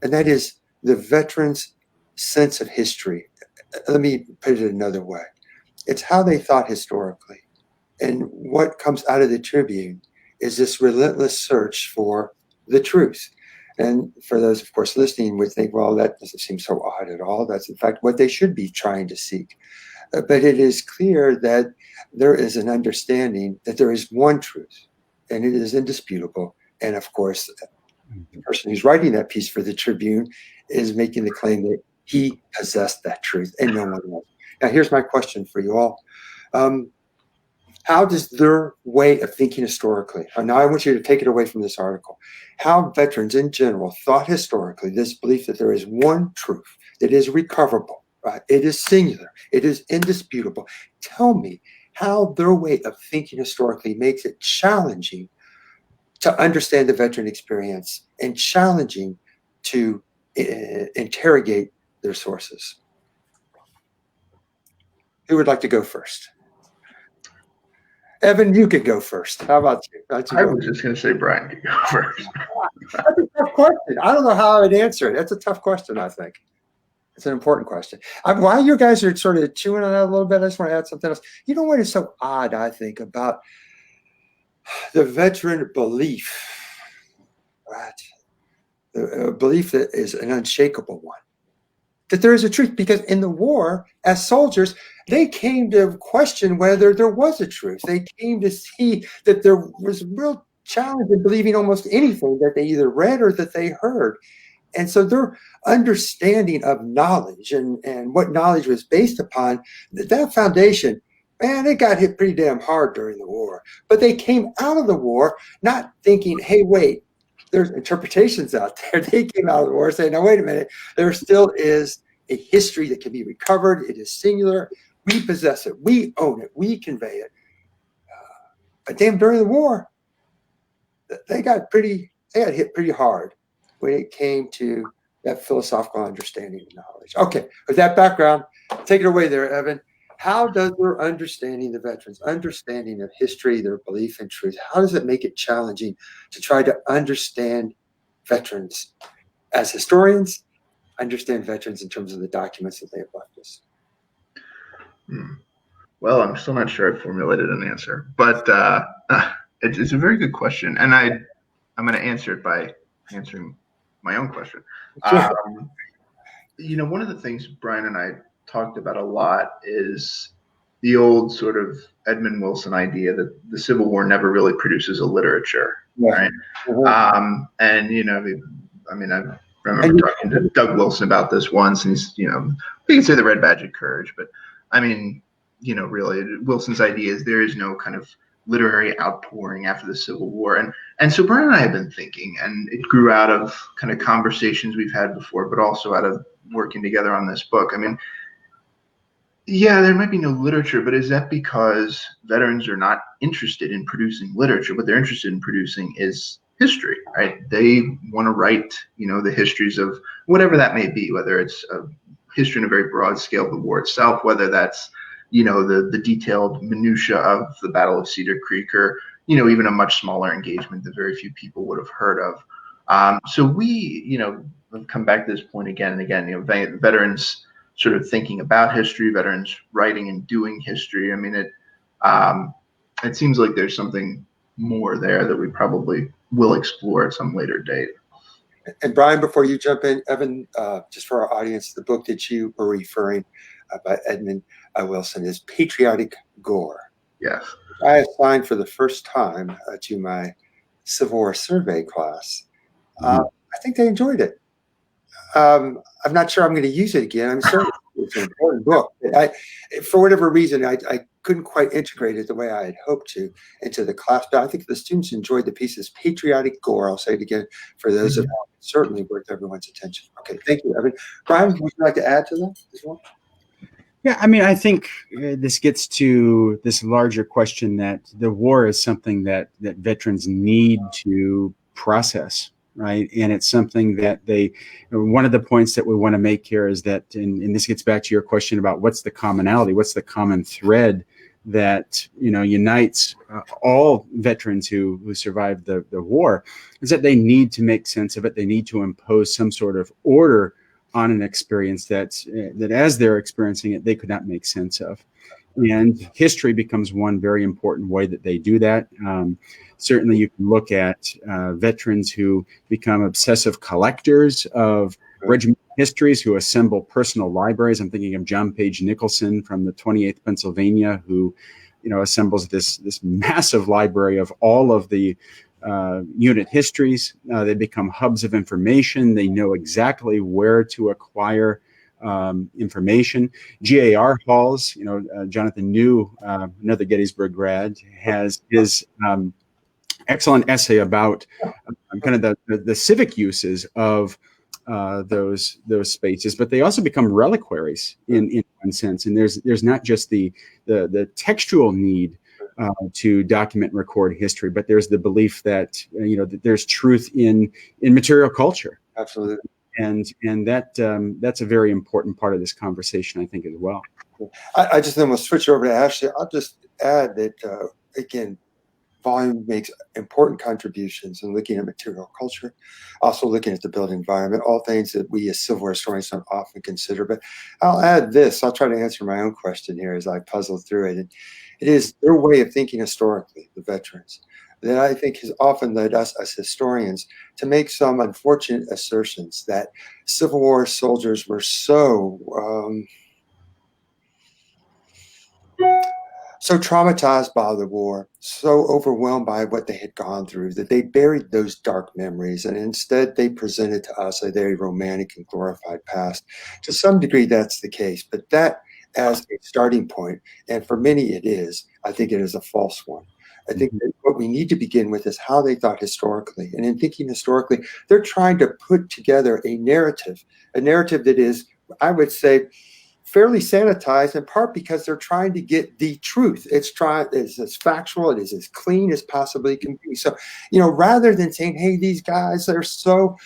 and that is the veterans' sense of history. Let me put it another way. It's how they thought historically. And what comes out of the Tribune is this relentless search for the truth. And for those, of course, listening would think, well, that doesn't seem so odd at all. That's, in fact, what they should be trying to seek. But it is clear that there is an understanding that there is one truth, and it is indisputable. And, of course, the person who's writing that piece for the Tribune is making the claim that he possessed that truth and no one else. Now, here's my question for you all. How does their way of thinking historically, now I want you to take it away from this article, how veterans in general thought historically, this belief that there is one truth that is recoverable, right? It is singular, it is indisputable. Tell me how their way of thinking historically makes it challenging to understand the veteran experience and challenging to interrogate their sources. Who would like to go first? Evan, you could go first. How about you? I was just going to say Brian could go first. That's a tough question. I don't know how I would answer it. That's a tough question, I think. It's an important question. While you guys are sort of chewing on that a little bit, I just want to add something else. You know what is so odd, I think, about the veteran belief, right? The belief that is an unshakable one, that there is a truth, because in the war, as soldiers, they came to question whether there was a truth. They came to see that there was real challenge in believing almost anything that they either read or that they heard. And so their understanding of knowledge and what knowledge was based upon, that foundation, man, it got hit pretty damn hard during the war. But they came out of the war not thinking, hey, wait, there's interpretations out there. They came out of the war saying, now, wait a minute, there still is a history that can be recovered. It is singular. We possess it. We own it. We convey it. But damn, during the war, they got hit pretty hard when it came to that philosophical understanding of knowledge. Okay, with that background, take it away there, Evan. How does their understanding, the veterans' understanding of history, their belief in truth, how does it make it challenging to try to understand veterans as historians, understand veterans in terms of the documents that they have left us? Well, I'm still not sure I formulated an answer, but it's a very good question, and I'm going to answer it by answering my own question. Sure. One of the things Brian and I talked about a lot is the old sort of Edmund Wilson idea that the Civil War never really produces a literature, right? Mm-hmm. I remember talking to Doug Wilson about this once, and he's, we can say the Red Badge of Courage, but I mean, really, Wilson's idea is there is no kind of literary outpouring after the Civil War. And so Brian and I have been thinking, and it grew out of kind of conversations we've had before, but also out of working together on this book. I mean, Yeah, there might be no literature, but is that because veterans are not interested in producing literature? What they're interested in producing is history, right? They want to write, the histories of whatever that may be, whether it's a history in a very broad scale of the war itself, whether that's, the detailed minutia of the Battle of Cedar Creek, or, even a much smaller engagement that very few people would have heard of. So we, come back to this point again and again, veterans sort of thinking about history, veterans writing and doing history. I mean, it seems like there's something more there that we probably will explore at some later date. And Brian, before you jump in, Evan, just for our audience, the book that you were referring by Edmund Wilson is Patriotic Gore. Yes. I assigned for the first time to my Civil War survey class. I think they enjoyed it. I'm not sure I'm going to use it again. I'm certain it's an important book. For whatever reason, I couldn't quite integrate it the way I had hoped to into the class. But I think the students enjoyed the pieces. Patriotic Gore, I'll say it again, for those of you, certainly worth everyone's attention. Okay, thank you, Evan. Brian, would you like to add to that as well? Yeah, I mean, I think this gets to this larger question that the war is something that veterans need to process, right? And it's something that one of the points that we want to make here is that, and this gets back to your question about what's the commonality, what's the common thread that, unites all veterans who survived the war, is that they need to make sense of it. They need to impose some sort of order on an experience that as they're experiencing it, they could not make sense of. And history becomes one very important way that they do that. Certainly you can look at veterans who become obsessive collectors of regiment histories, who assemble personal libraries. I'm thinking of John Page Nicholson from the 28th Pennsylvania, who assembles this massive library of all of the unit histories. They become hubs of information. They know exactly where to acquire information. G.A.R. Halls, Jonathan New, another Gettysburg grad, has his excellent essay about kind of the civic uses of those spaces, but they also become reliquaries in one sense. And there's not just the textual need to document and record history, but there's the belief that that there's truth in material culture. Absolutely. And that's a very important part of this conversation, I think, as well. I just then will switch over to Ashley. I'll just add that again, volume makes important contributions in looking at material culture, also looking at the built environment, all things that we as Civil War historians don't often consider. But I'll add this. I'll try to answer my own question here as I puzzle through it. And it is their way of thinking historically, the veterans, that I think has often led us as historians to make some unfortunate assertions that Civil War soldiers were so traumatized by the war, so overwhelmed by what they had gone through, that they buried those dark memories, and instead they presented to us a very romantic and glorified past. To some degree, that's the case, but that as a starting point, and for many it is, I think it is a false one. I think that what we need to begin with is how they thought historically. And in thinking historically, they're trying to put together a narrative that is, I would say, fairly sanitized, in part because they're trying to get the truth. It's as factual, it is as clean as possibly can be. So, rather than saying, hey, these guys are so,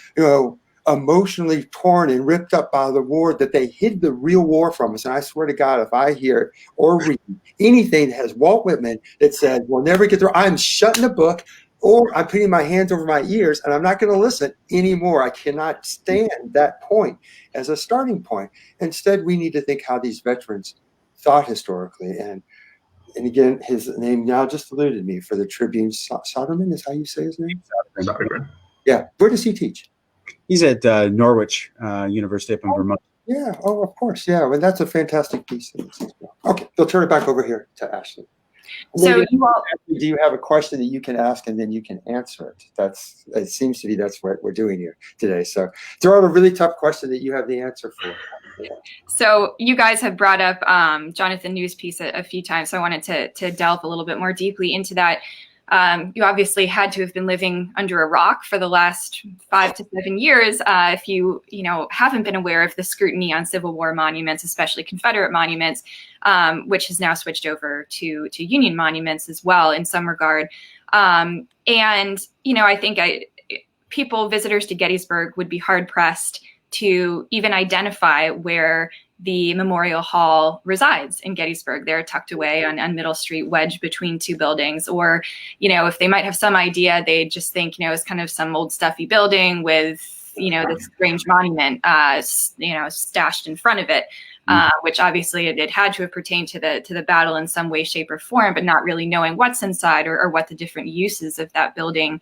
emotionally torn and ripped up by the war that they hid the real war from us. And I swear to God, if I hear or read anything that has Walt Whitman that said, we'll never get through, I'm shutting the book, or I'm putting my hands over my ears and I'm not going to listen anymore. I cannot stand that point as a starting point. Instead, we need to think how these veterans thought historically. And again, his name now just eluded me, for the Tribune. Soderman is how you say his name? Soderman. Yeah. Where does he teach? He's at Norwich University up in Vermont. Yeah. Oh, of course. Yeah. Well, that's a fantastic piece of this as well. Okay. We'll turn it back over here to Ashley. So Do you have a question that you can ask and then you can answer it? It seems to be that's what we're doing here today. So throw out a really tough question that you have the answer for. So you guys have brought up Jonathan New's piece a few times. So I wanted to delve a little bit more deeply into that. you obviously had to have been living under a rock for the last 5 to 7 years if you haven't been aware of the scrutiny on Civil War monuments, especially Confederate monuments, which has now switched over to Union monuments as well in some regard. And I think visitors to Gettysburg would be hard pressed to even identify where the Memorial Hall resides in Gettysburg. They're tucked away on Middle Street, wedged between two buildings. Or, if they might have some idea, they just think, it's kind of some old stuffy building with, this strange monument, stashed in front of it, which obviously it had to have pertained to the battle in some way, shape, or form, but not really knowing what's inside or what the different uses of that building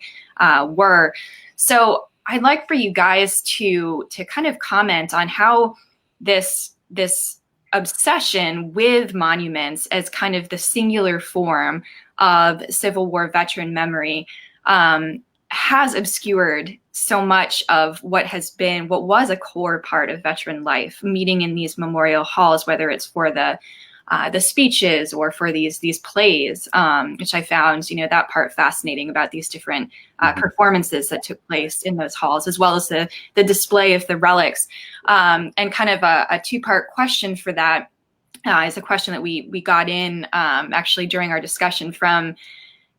were. So I'd like for you guys to kind of comment on how this obsession with monuments as kind of the singular form of Civil War veteran memory has obscured so much of what was a core part of veteran life, meeting in these memorial halls, whether it's for the speeches or for these plays, which I found, that part fascinating about these different performances that took place in those halls, as well as the display of the relics. And kind of a two-part question for that is a question that we got in actually during our discussion from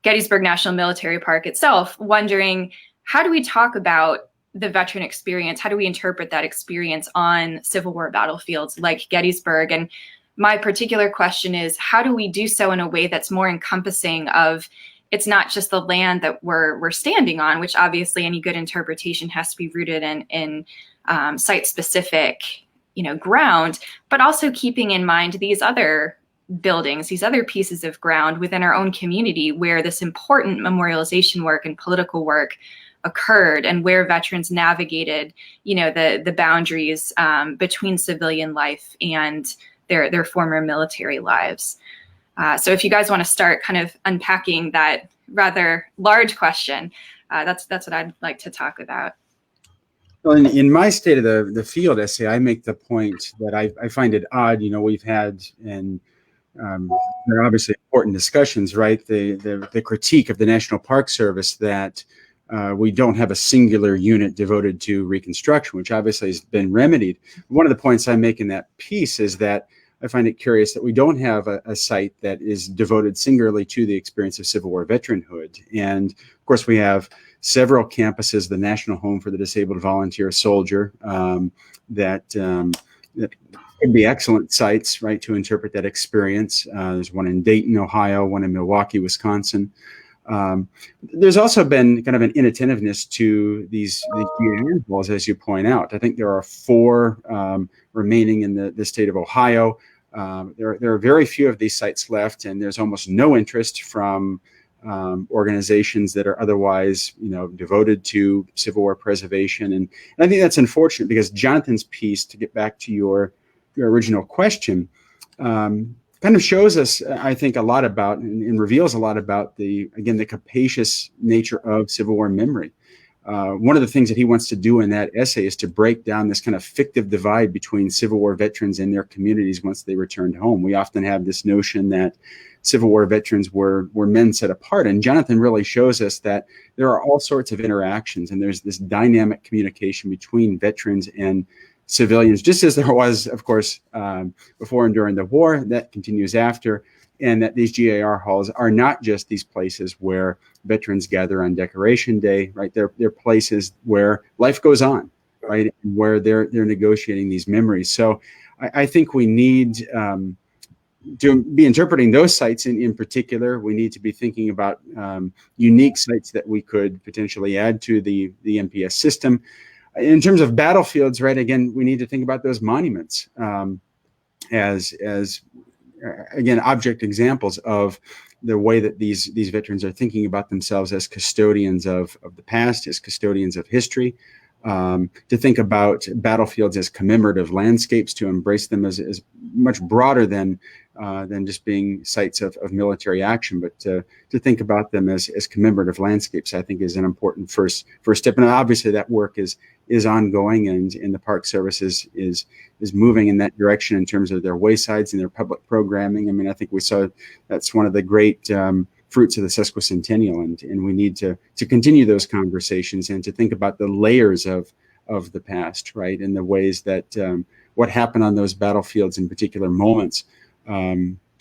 Gettysburg National Military Park itself, wondering, how do we talk about the veteran experience? How do we interpret that experience on Civil War battlefields like Gettysburg? And my particular question is, how do we do so in a way that's more encompassing of, it's not just the land that we're standing on, which obviously any good interpretation has to be rooted in site-specific, ground, but also keeping in mind these other buildings, these other pieces of ground within our own community where this important memorialization work and political work occurred, and where veterans navigated, the boundaries between civilian life and their former military lives. So if you guys want to start kind of unpacking that rather large question, that's what I'd like to talk about. Well, in my State of the Field essay, I make the point that I find it odd. We've had, and there are obviously important discussions, right? The critique of the National Park Service that we don't have a singular unit devoted to Reconstruction, which obviously has been remedied. One of the points I make in that piece is that I find it curious that we don't have a site that is devoted singularly to the experience of Civil War veteranhood. And of course, we have several campuses, the National Home for the Disabled Volunteer Soldier, that could be excellent sites, right, to interpret that experience. There's one in Dayton, Ohio, one in Milwaukee, Wisconsin. There's also been kind of an inattentiveness to these walls, as you point out. I think there are 4 remaining in the state of Ohio. There are very few of these sites left, and there's almost no interest from organizations that are otherwise, devoted to Civil War preservation. And I think that's unfortunate, because Jonathan's piece, to get back to your original question, kind of shows us, I think, a lot about and reveals a lot about the capacious nature of Civil War memory. One of the things that he wants to do in that essay is to break down this kind of fictive divide between Civil War veterans and their communities once they returned home. We often have this notion that Civil War veterans were men set apart, and Jonathan really shows us that there are all sorts of interactions, and there's this dynamic communication between veterans and civilians, just as there was, of course, before and during the war. That continues after, and that these GAR halls are not just these places where veterans gather on Decoration Day, right? They're places where life goes on, right? And where they're negotiating these memories. So I think we need to be interpreting those sites in particular. We need to be thinking about unique sites that we could potentially add to the MPS system. In terms of battlefields, right, again, we need to think about those monuments as again, object examples of the way that these veterans are thinking about themselves as custodians of the past, as custodians of history, to think about battlefields as commemorative landscapes, to embrace them as much broader than just being sites of military action, but to think about them as commemorative landscapes, I think, is an important first step. And obviously that work is ongoing, and the Park Service is moving in that direction in terms of their waysides and their public programming. I mean, I think we saw that's one of the great fruits of the sesquicentennial, and we need to continue those conversations and to think about the layers of the past, right, and the ways that what happened on those battlefields in particular moments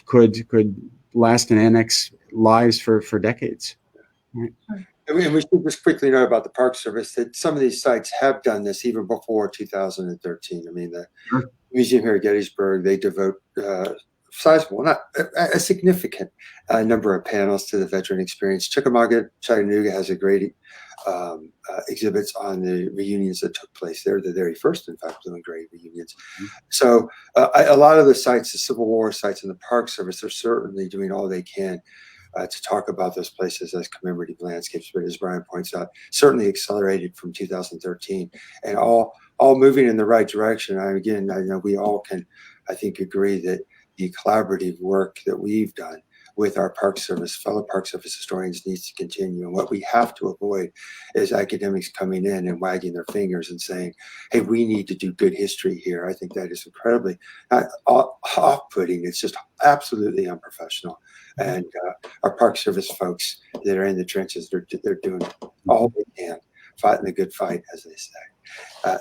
could last and annex lives for decades. Right. And we should just quickly know about the Park Service that some of these sites have done this even before 2013. I mean, the museum here at Gettysburg, they devote sizable, not a significant number of panels to the veteran experience. Chickamauga, Chattanooga has a great exhibits on the reunions that took place there. The very first, in fact, doing great reunions. So a lot of the sites, the Civil War sites in the Park Service, are certainly doing all they can to talk about those places as commemorative landscapes. But as Brian points out, certainly accelerated from 2013, and all moving in the right direction. I know we all can, I think, agree that the collaborative work that we've done with our Park Service, fellow Park Service historians, needs to continue. And what we have to avoid is academics coming in and wagging their fingers and saying, hey, we need to do good history here. I think that is incredibly not off-putting. It's just absolutely unprofessional. And our Park Service folks that are in the trenches, they're doing all they can, fighting the good fight, as they say.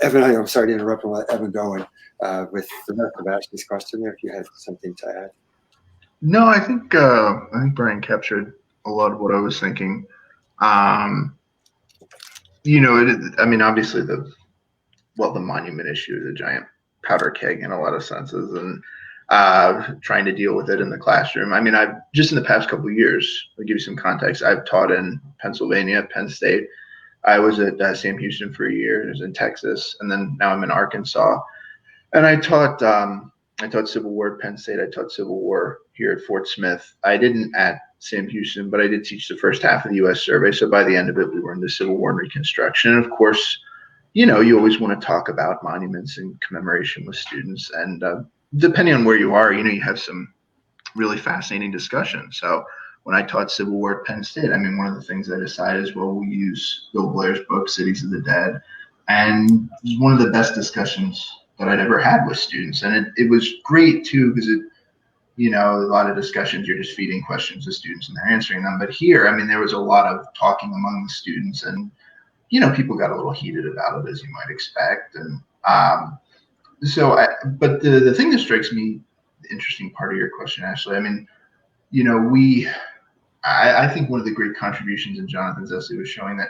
Evan, I'm sorry to interrupt and let Evan go with the rest of Ashley's question there, if you have something to add. No, I think Brian captured a lot of what I was thinking. Obviously the monument issue is a giant powder keg in a lot of senses, and trying to deal with it in the classroom. I mean, I've just in the past couple of years, I'll give you some context. I've taught in Pennsylvania, Penn State. I was at Sam Houston for a year. I was in Texas, and then now I'm in Arkansas. And I taught Civil War at Penn State. I taught Civil War here at Fort Smith. I didn't at Sam Houston, but I did teach the first half of the U.S. survey. So by the end of it, we were in the Civil War and Reconstruction. And of course, you always want to talk about monuments and commemoration with students. And depending on where you are, you have some really fascinating discussions. So when I taught Civil War at Penn State, one of the things I decided is, well, we use Bill Blair's book, Cities of the Dead. And it was one of the best discussions that I'd ever had with students. And it was great too, because a lot of discussions, you're just feeding questions to students and they're answering them. But here, there was a lot of talking among the students, and, people got a little heated about it, as you might expect. And but the thing that strikes me, the interesting part of your question, Ashley, I think one of the great contributions in Jonathan's essay was showing that,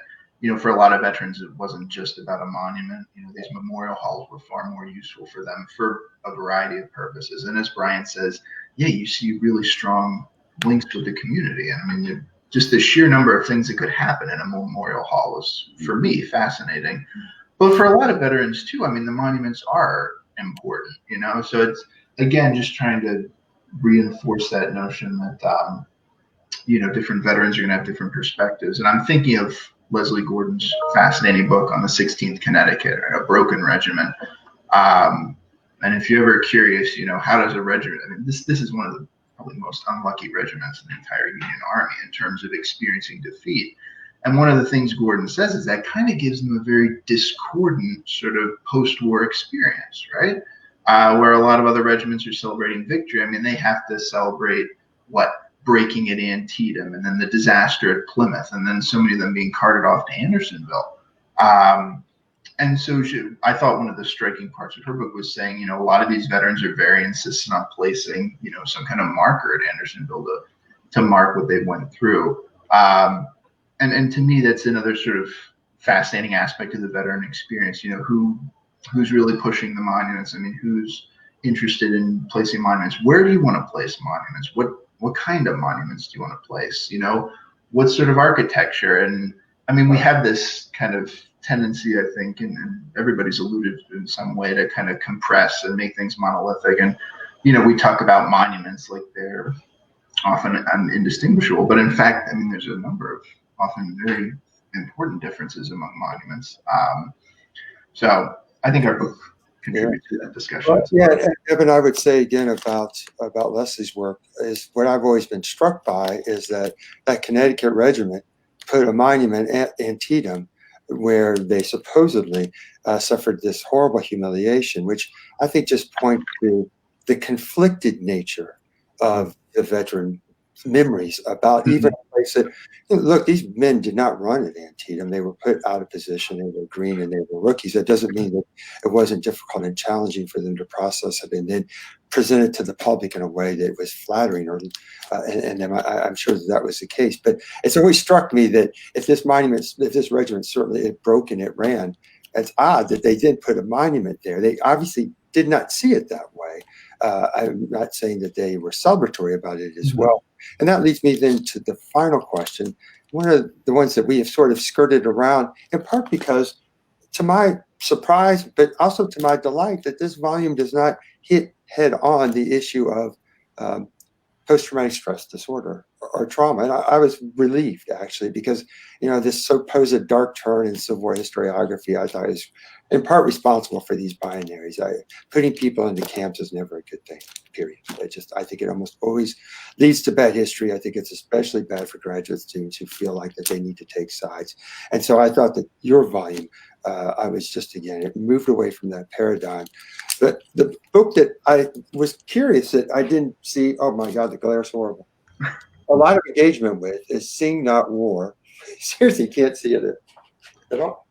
for a lot of veterans, it wasn't just about a monument. These memorial halls were far more useful for them for a variety of purposes. And as Brian says, yeah, you see really strong links with the community. And just the sheer number of things that could happen in a memorial hall was, for me, fascinating. But for a lot of veterans too, the monuments are important, So it's, again, just trying to reinforce that notion that, different veterans are going to have different perspectives. And I'm thinking of Leslie Gordon's fascinating book on the 16th Connecticut, A Broken Regiment. And if you're ever curious, how does a regiment, this is one of the probably most unlucky regiments in the entire Union Army in terms of experiencing defeat. And one of the things Gordon says is that kind of gives them a very discordant sort of post-war experience, right? Where a lot of other regiments are celebrating victory. They have to celebrate breaking at Antietam, and then the disaster at Plymouth, and then so many of them being carted off to Andersonville. And so I thought one of the striking parts of her book was saying, a lot of these veterans are very insistent on placing, some kind of marker at Andersonville to mark what they went through. And to me, that's another sort of fascinating aspect of the veteran experience. Who's really pushing the monuments? Who's interested in placing monuments? Where do you want to place monuments? What kind of monuments do you want to place? What sort of architecture? And we have this kind of tendency, I think, and everybody's alluded to in some way, to kind of compress and make things monolithic. And, we talk about monuments like they're often indistinguishable. But in fact, there's a number of often very important differences among monuments. So I think our book contributes to that discussion. Well, yeah, Evan, I would say again about Leslie's work is what I've always been struck by is that Connecticut regiment put a monument at Antietam where they supposedly suffered this horrible humiliation, which I think just points to the conflicted nature of the veteran memories about even place that, look, these men did not run at Antietam. They were put out of position. They were green and they were rookies. That doesn't mean that it wasn't difficult and challenging for them to process it and then present it to the public in a way that was flattering. Or, and I'm sure that was the case. But it's always struck me that if this regiment certainly it broke and it ran, it's odd that they didn't put a monument there. They obviously did not see it that way. I'm not saying that they were celebratory about it as well. And that leads me then to the final question, one of the ones that we have sort of skirted around, in part because, to my surprise, but also to my delight, that this volume does not hit head on the issue of post-traumatic stress disorder or trauma. And I was relieved, actually, because, this supposed dark turn in Civil War historiography, I thought is in part responsible for these binaries. Putting people into camps is never a good thing, period. I think it almost always leads to bad history. I think it's especially bad for graduate students who feel like that they need to take sides. And so I thought that your volume, I was just, again, it moved away from that paradigm. But the book that I was curious that I didn't see, oh my God, the glare's horrible, a lot of engagement with is Sing Not War. Seriously, can't see it at all.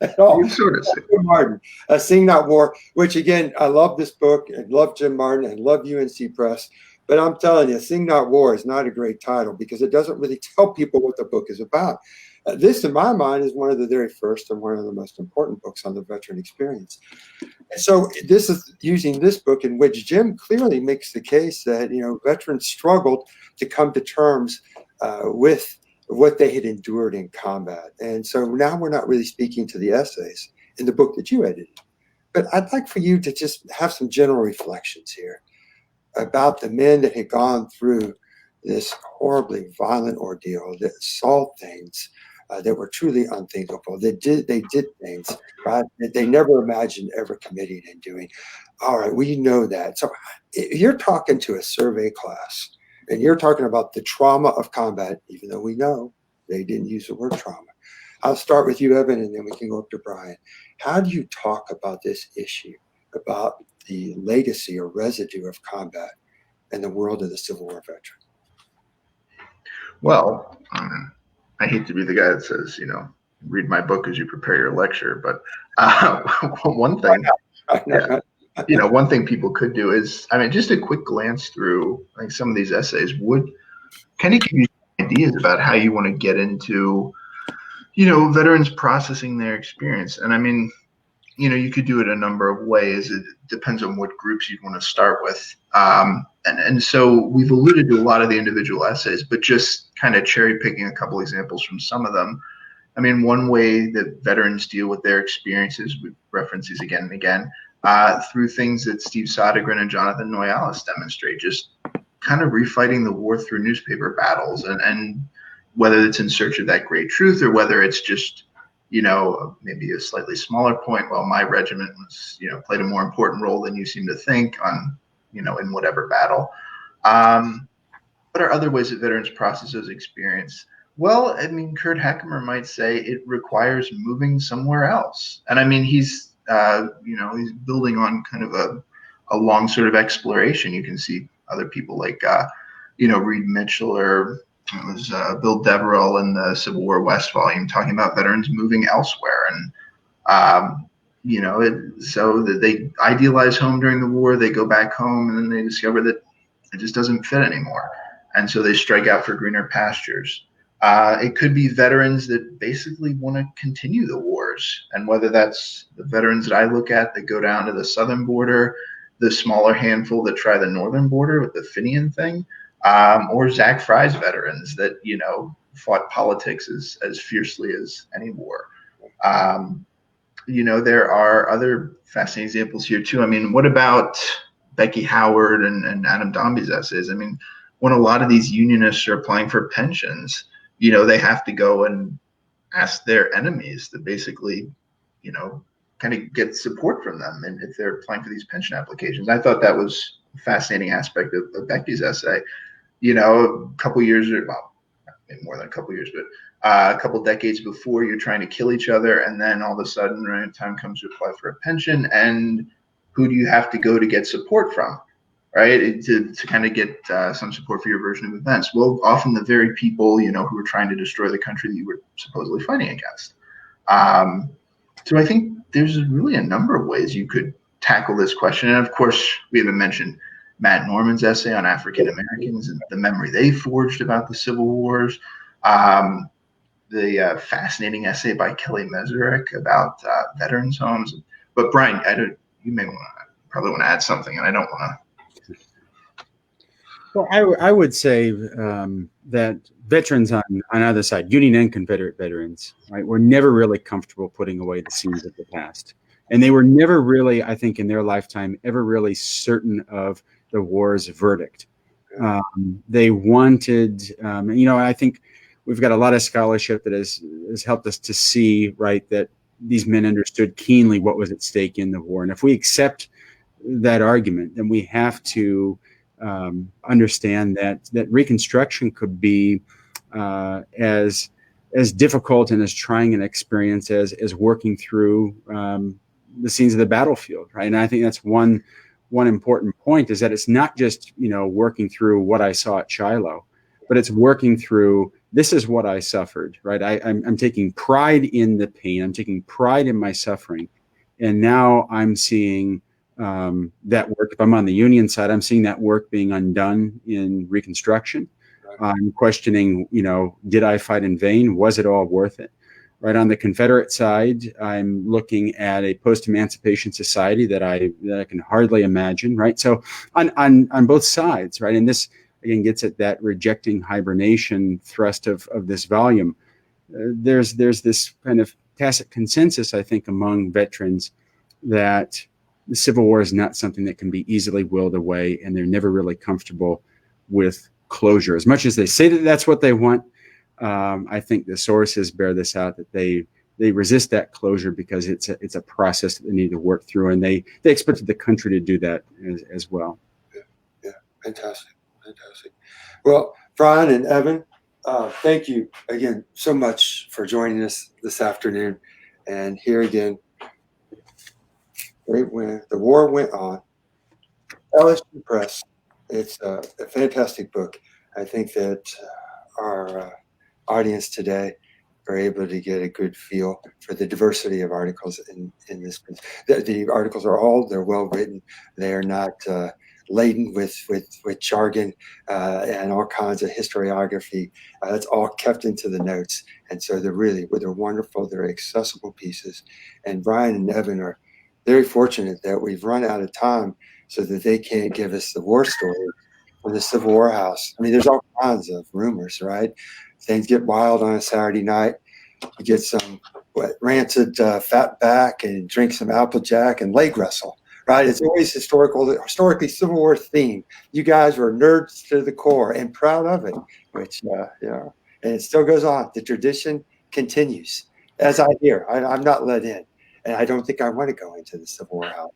At all. You sort of see. Jim Martin, Sing Not War, which again, I love this book and love Jim Martin and love UNC Press. But I'm telling you, Sing Not War is not a great title because it doesn't really tell people what the book is about. This, in my mind, is one of the very first and one of the most important books on the veteran experience. And so this is using this book in which Jim clearly makes the case that, veterans struggled to come to terms with what they had endured in combat. And so now we're not really speaking to the essays in the book that you edited. But I'd like for you to just have some general reflections here about the men that had gone through this horribly violent ordeal, that saw things that were truly unthinkable. They did things, right, that they never imagined ever committing and doing. All right, we know that. So you're talking to a survey class, and you're talking about the trauma of combat, even though we know they didn't use the word trauma. I'll start with you, Evan, and then we can go up to Brian. How do you talk about this issue, about the legacy or residue of combat in the world of the Civil War veteran? Well, I hate to be the guy that says, read my book as you prepare your lecture, but one thing, one thing people could do is, just a quick glance through like some of these essays would kind of give you ideas about how you want to get into, veterans processing their experience. And you could do it a number of ways. It depends on what groups you'd want to start with. And so we've alluded to a lot of the individual essays, but just kind of cherry picking a couple examples from some of them. One way that veterans deal with their experiences, we reference these again and again, through things that Steve Sodergren and Jonathan Noyalis demonstrate, just kind of refighting the war through newspaper battles, and whether it's in search of that great truth or whether it's just, maybe a slightly smaller point. Well, my regiment was, played a more important role than you seem to think on, in whatever battle. What are other ways that veterans process those experience? Well, Kurt Heckemer might say it requires moving somewhere else. And he's, he's building on kind of a long sort of exploration. You can see other people like, Reed Mitchell or it was Bill Deverell in the Civil War West volume talking about veterans moving elsewhere. And, so that they idealize home during the war, they go back home, and then they discover that it just doesn't fit anymore. And so they strike out for greener pastures. It could be veterans that basically want to continue the wars. And whether that's the veterans that I look at that go down to the southern border, the smaller handful that try the northern border with the Finian thing, or Zach Fry's veterans that, fought politics as fiercely as any war. There are other fascinating examples here too. What about Becky Howard and Adam Dombey's essays? When a lot of these unionists are applying for pensions, they have to go and ask their enemies to basically, kind of get support from them. And if they're applying for these pension applications, I thought that was a fascinating aspect of Becky's essay. A couple years, well, maybe more than a couple years, but a couple decades before, you're trying to kill each other, and then all of a sudden, right, time comes to apply for a pension, and who do you have to go to get support from? right? To kind of get some support for your version of events. Well, often the very people, who were trying to destroy the country that you were supposedly fighting against. So I think there's really a number of ways you could tackle this question. And of course, we haven't mentioned Matt Norman's essay on African Americans and the memory they forged about the Civil Wars. The fascinating essay by Kelly Meserek about veterans homes. But Brian, you may probably want to add something, and I don't want to. Well, I would say that veterans on either side, Union and Confederate veterans, right, were never really comfortable putting away the scenes of the past. And they were never really, I think, in their lifetime, ever really certain of the war's verdict. They wanted, I think we've got a lot of scholarship that has helped us to see, right, that these men understood keenly what was at stake in the war. And if we accept that argument, then we have to understand that Reconstruction could be as difficult and as trying an experience as working through the scenes of the battlefield, right? And I think that's one important point, is that it's not just working through what I saw at Shiloh, but it's working through, this is what I suffered, right? I'm taking pride in the pain, I'm taking pride in my suffering, and now I'm seeing that work. If I'm on the Union side, I'm seeing that work being undone in Reconstruction. I'm questioning, did I fight in vain? Was it all worth it? Right. On the Confederate side, I'm looking at a post-emancipation society that I can hardly imagine. Right. So on both sides, right. And this again gets at that rejecting hibernation thrust of this volume. There's this kind of tacit consensus, I think, among veterans that the Civil War is not something that can be easily willed away, and they're never really comfortable with closure. As much as they say that that's what they want, I think the sources bear this out, that they resist that closure because it's a process that they need to work through, and they expected the country to do that as well. Yeah, fantastic. Well, Brian and Evan, thank you again so much for joining us this afternoon. And here again, when the war went on, LSU Press. It's a fantastic book. I think that our audience today are able to get a good feel for the diversity of articles in this. The articles they're well written. They are not laden with jargon and all kinds of historiography. It's all kept into the notes, and so they're wonderful. They're accessible pieces. And Brian and Evan are very fortunate that we've run out of time so that they can't give us the war story from the Civil War house. I mean, there's all kinds of rumors, right? Things get wild on a Saturday night. You get some rancid fat back and drink some Applejack and leg wrestle, right? It's always historically Civil War themed. You guys were nerds to the core and proud of it, which, and it still goes on. The tradition continues, as I hear. I'm not let in. And I don't think I want to go into the Civil War house.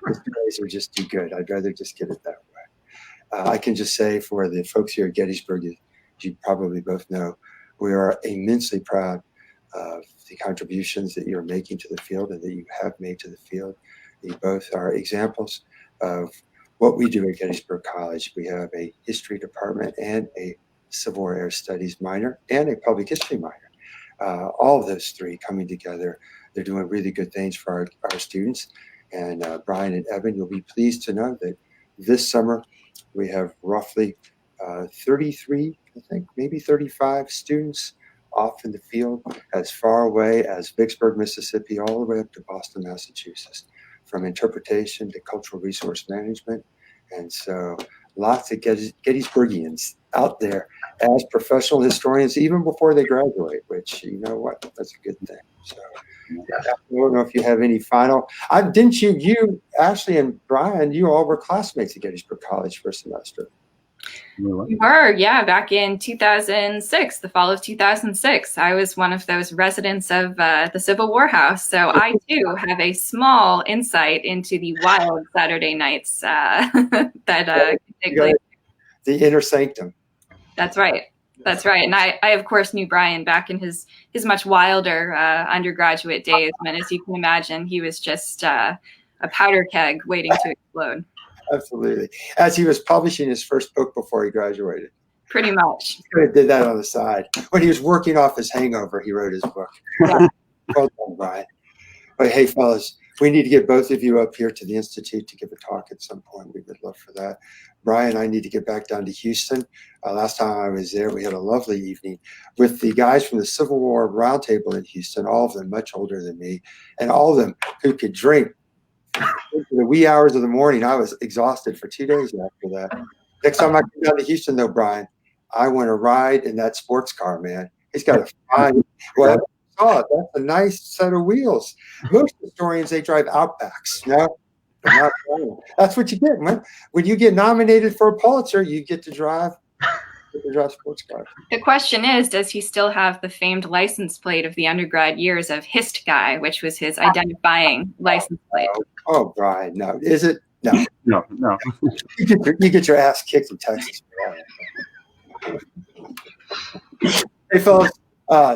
The stories are just too good. I'd rather just get it that way. I can just say for the folks here at Gettysburg, as you probably both know, we are immensely proud of the contributions that you're making to the field and that you have made to the field. You both are examples of what we do at Gettysburg College. We have a history department and a Civil War Studies minor and a public history minor. All of those three coming together. They're doing really good things for our students. And Brian and Evan, you'll be pleased to know that this summer we have roughly 33, I think, maybe 35 students off in the field as far away as Vicksburg, Mississippi, all the way up to Boston, Massachusetts, from interpretation to cultural resource management. And so lots of Gettysburgians out there as professional historians, even before they graduate, which, you know what, that's a good thing. So I don't know if you have any final. Didn't you, Ashley and Brian, you all were classmates at Gettysburg College for a semester. We were, yeah, back in 2006, the fall of 2006. I was one of those residents of the Civil War house. So I, too, have a small insight into the wild Saturday nights that take place. The inner sanctum. That's right. That's right. And I, of course, knew Brian back in his much wilder undergraduate days. And as you can imagine, he was just a powder keg waiting to explode. Absolutely. As he was publishing his first book before he graduated. Pretty much. He could have did that on the side. When he was working off his hangover, he wrote his book. Yeah. Well done, Brian. But hey, fellas, we need to get both of you up here to the Institute to give a talk at some point. We would love for that. Brian, I need to get back down to Houston. Last time I was there, we had a lovely evening with the guys from the Civil War Roundtable in Houston, all of them much older than me, and all of them who could drink into the wee hours of the morning. I was exhausted for 2 days after that. Next time I come down to Houston, though, Brian, I want to ride in that sports car, man. He's got a fine. Well, that's a nice set of wheels. Most historians, they drive Outbacks. No, they're not driving. That's what you get, man. When you get nominated for a Pulitzer, you get to drive sports cars. The question is, does he still have the famed license plate of the undergrad years of Hist Guy, which was his identifying license plate? Oh, Brian, no. Is it? No. No. You get your ass kicked in Texas. Hey, fellas,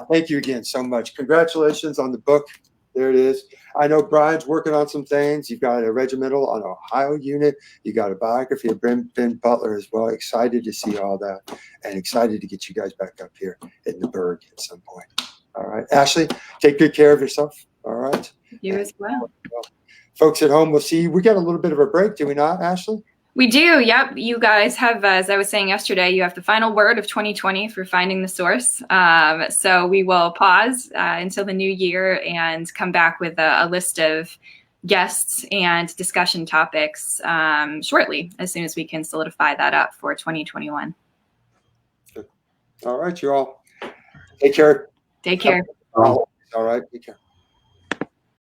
thank you again so much. Congratulations on the book. There it is. I know Brian's working on some things. You've got a regimental on Ohio unit. You got a biography of Ben Butler as well. Excited to see all that and excited to get you guys back up here in the Berg at some point. All right. Ashley, take good care of yourself. All right. You as well. Folks at home, we'll see you. We got a little bit of a break, do we not, Ashley? We do. Yep. You guys have, as I was saying yesterday, you have the final word of 2020 for finding the source. So we will pause until the new year and come back with a list of guests and discussion topics shortly, as soon as we can solidify that up for 2021. All right, you all. Take care. Take care. All right. Take care.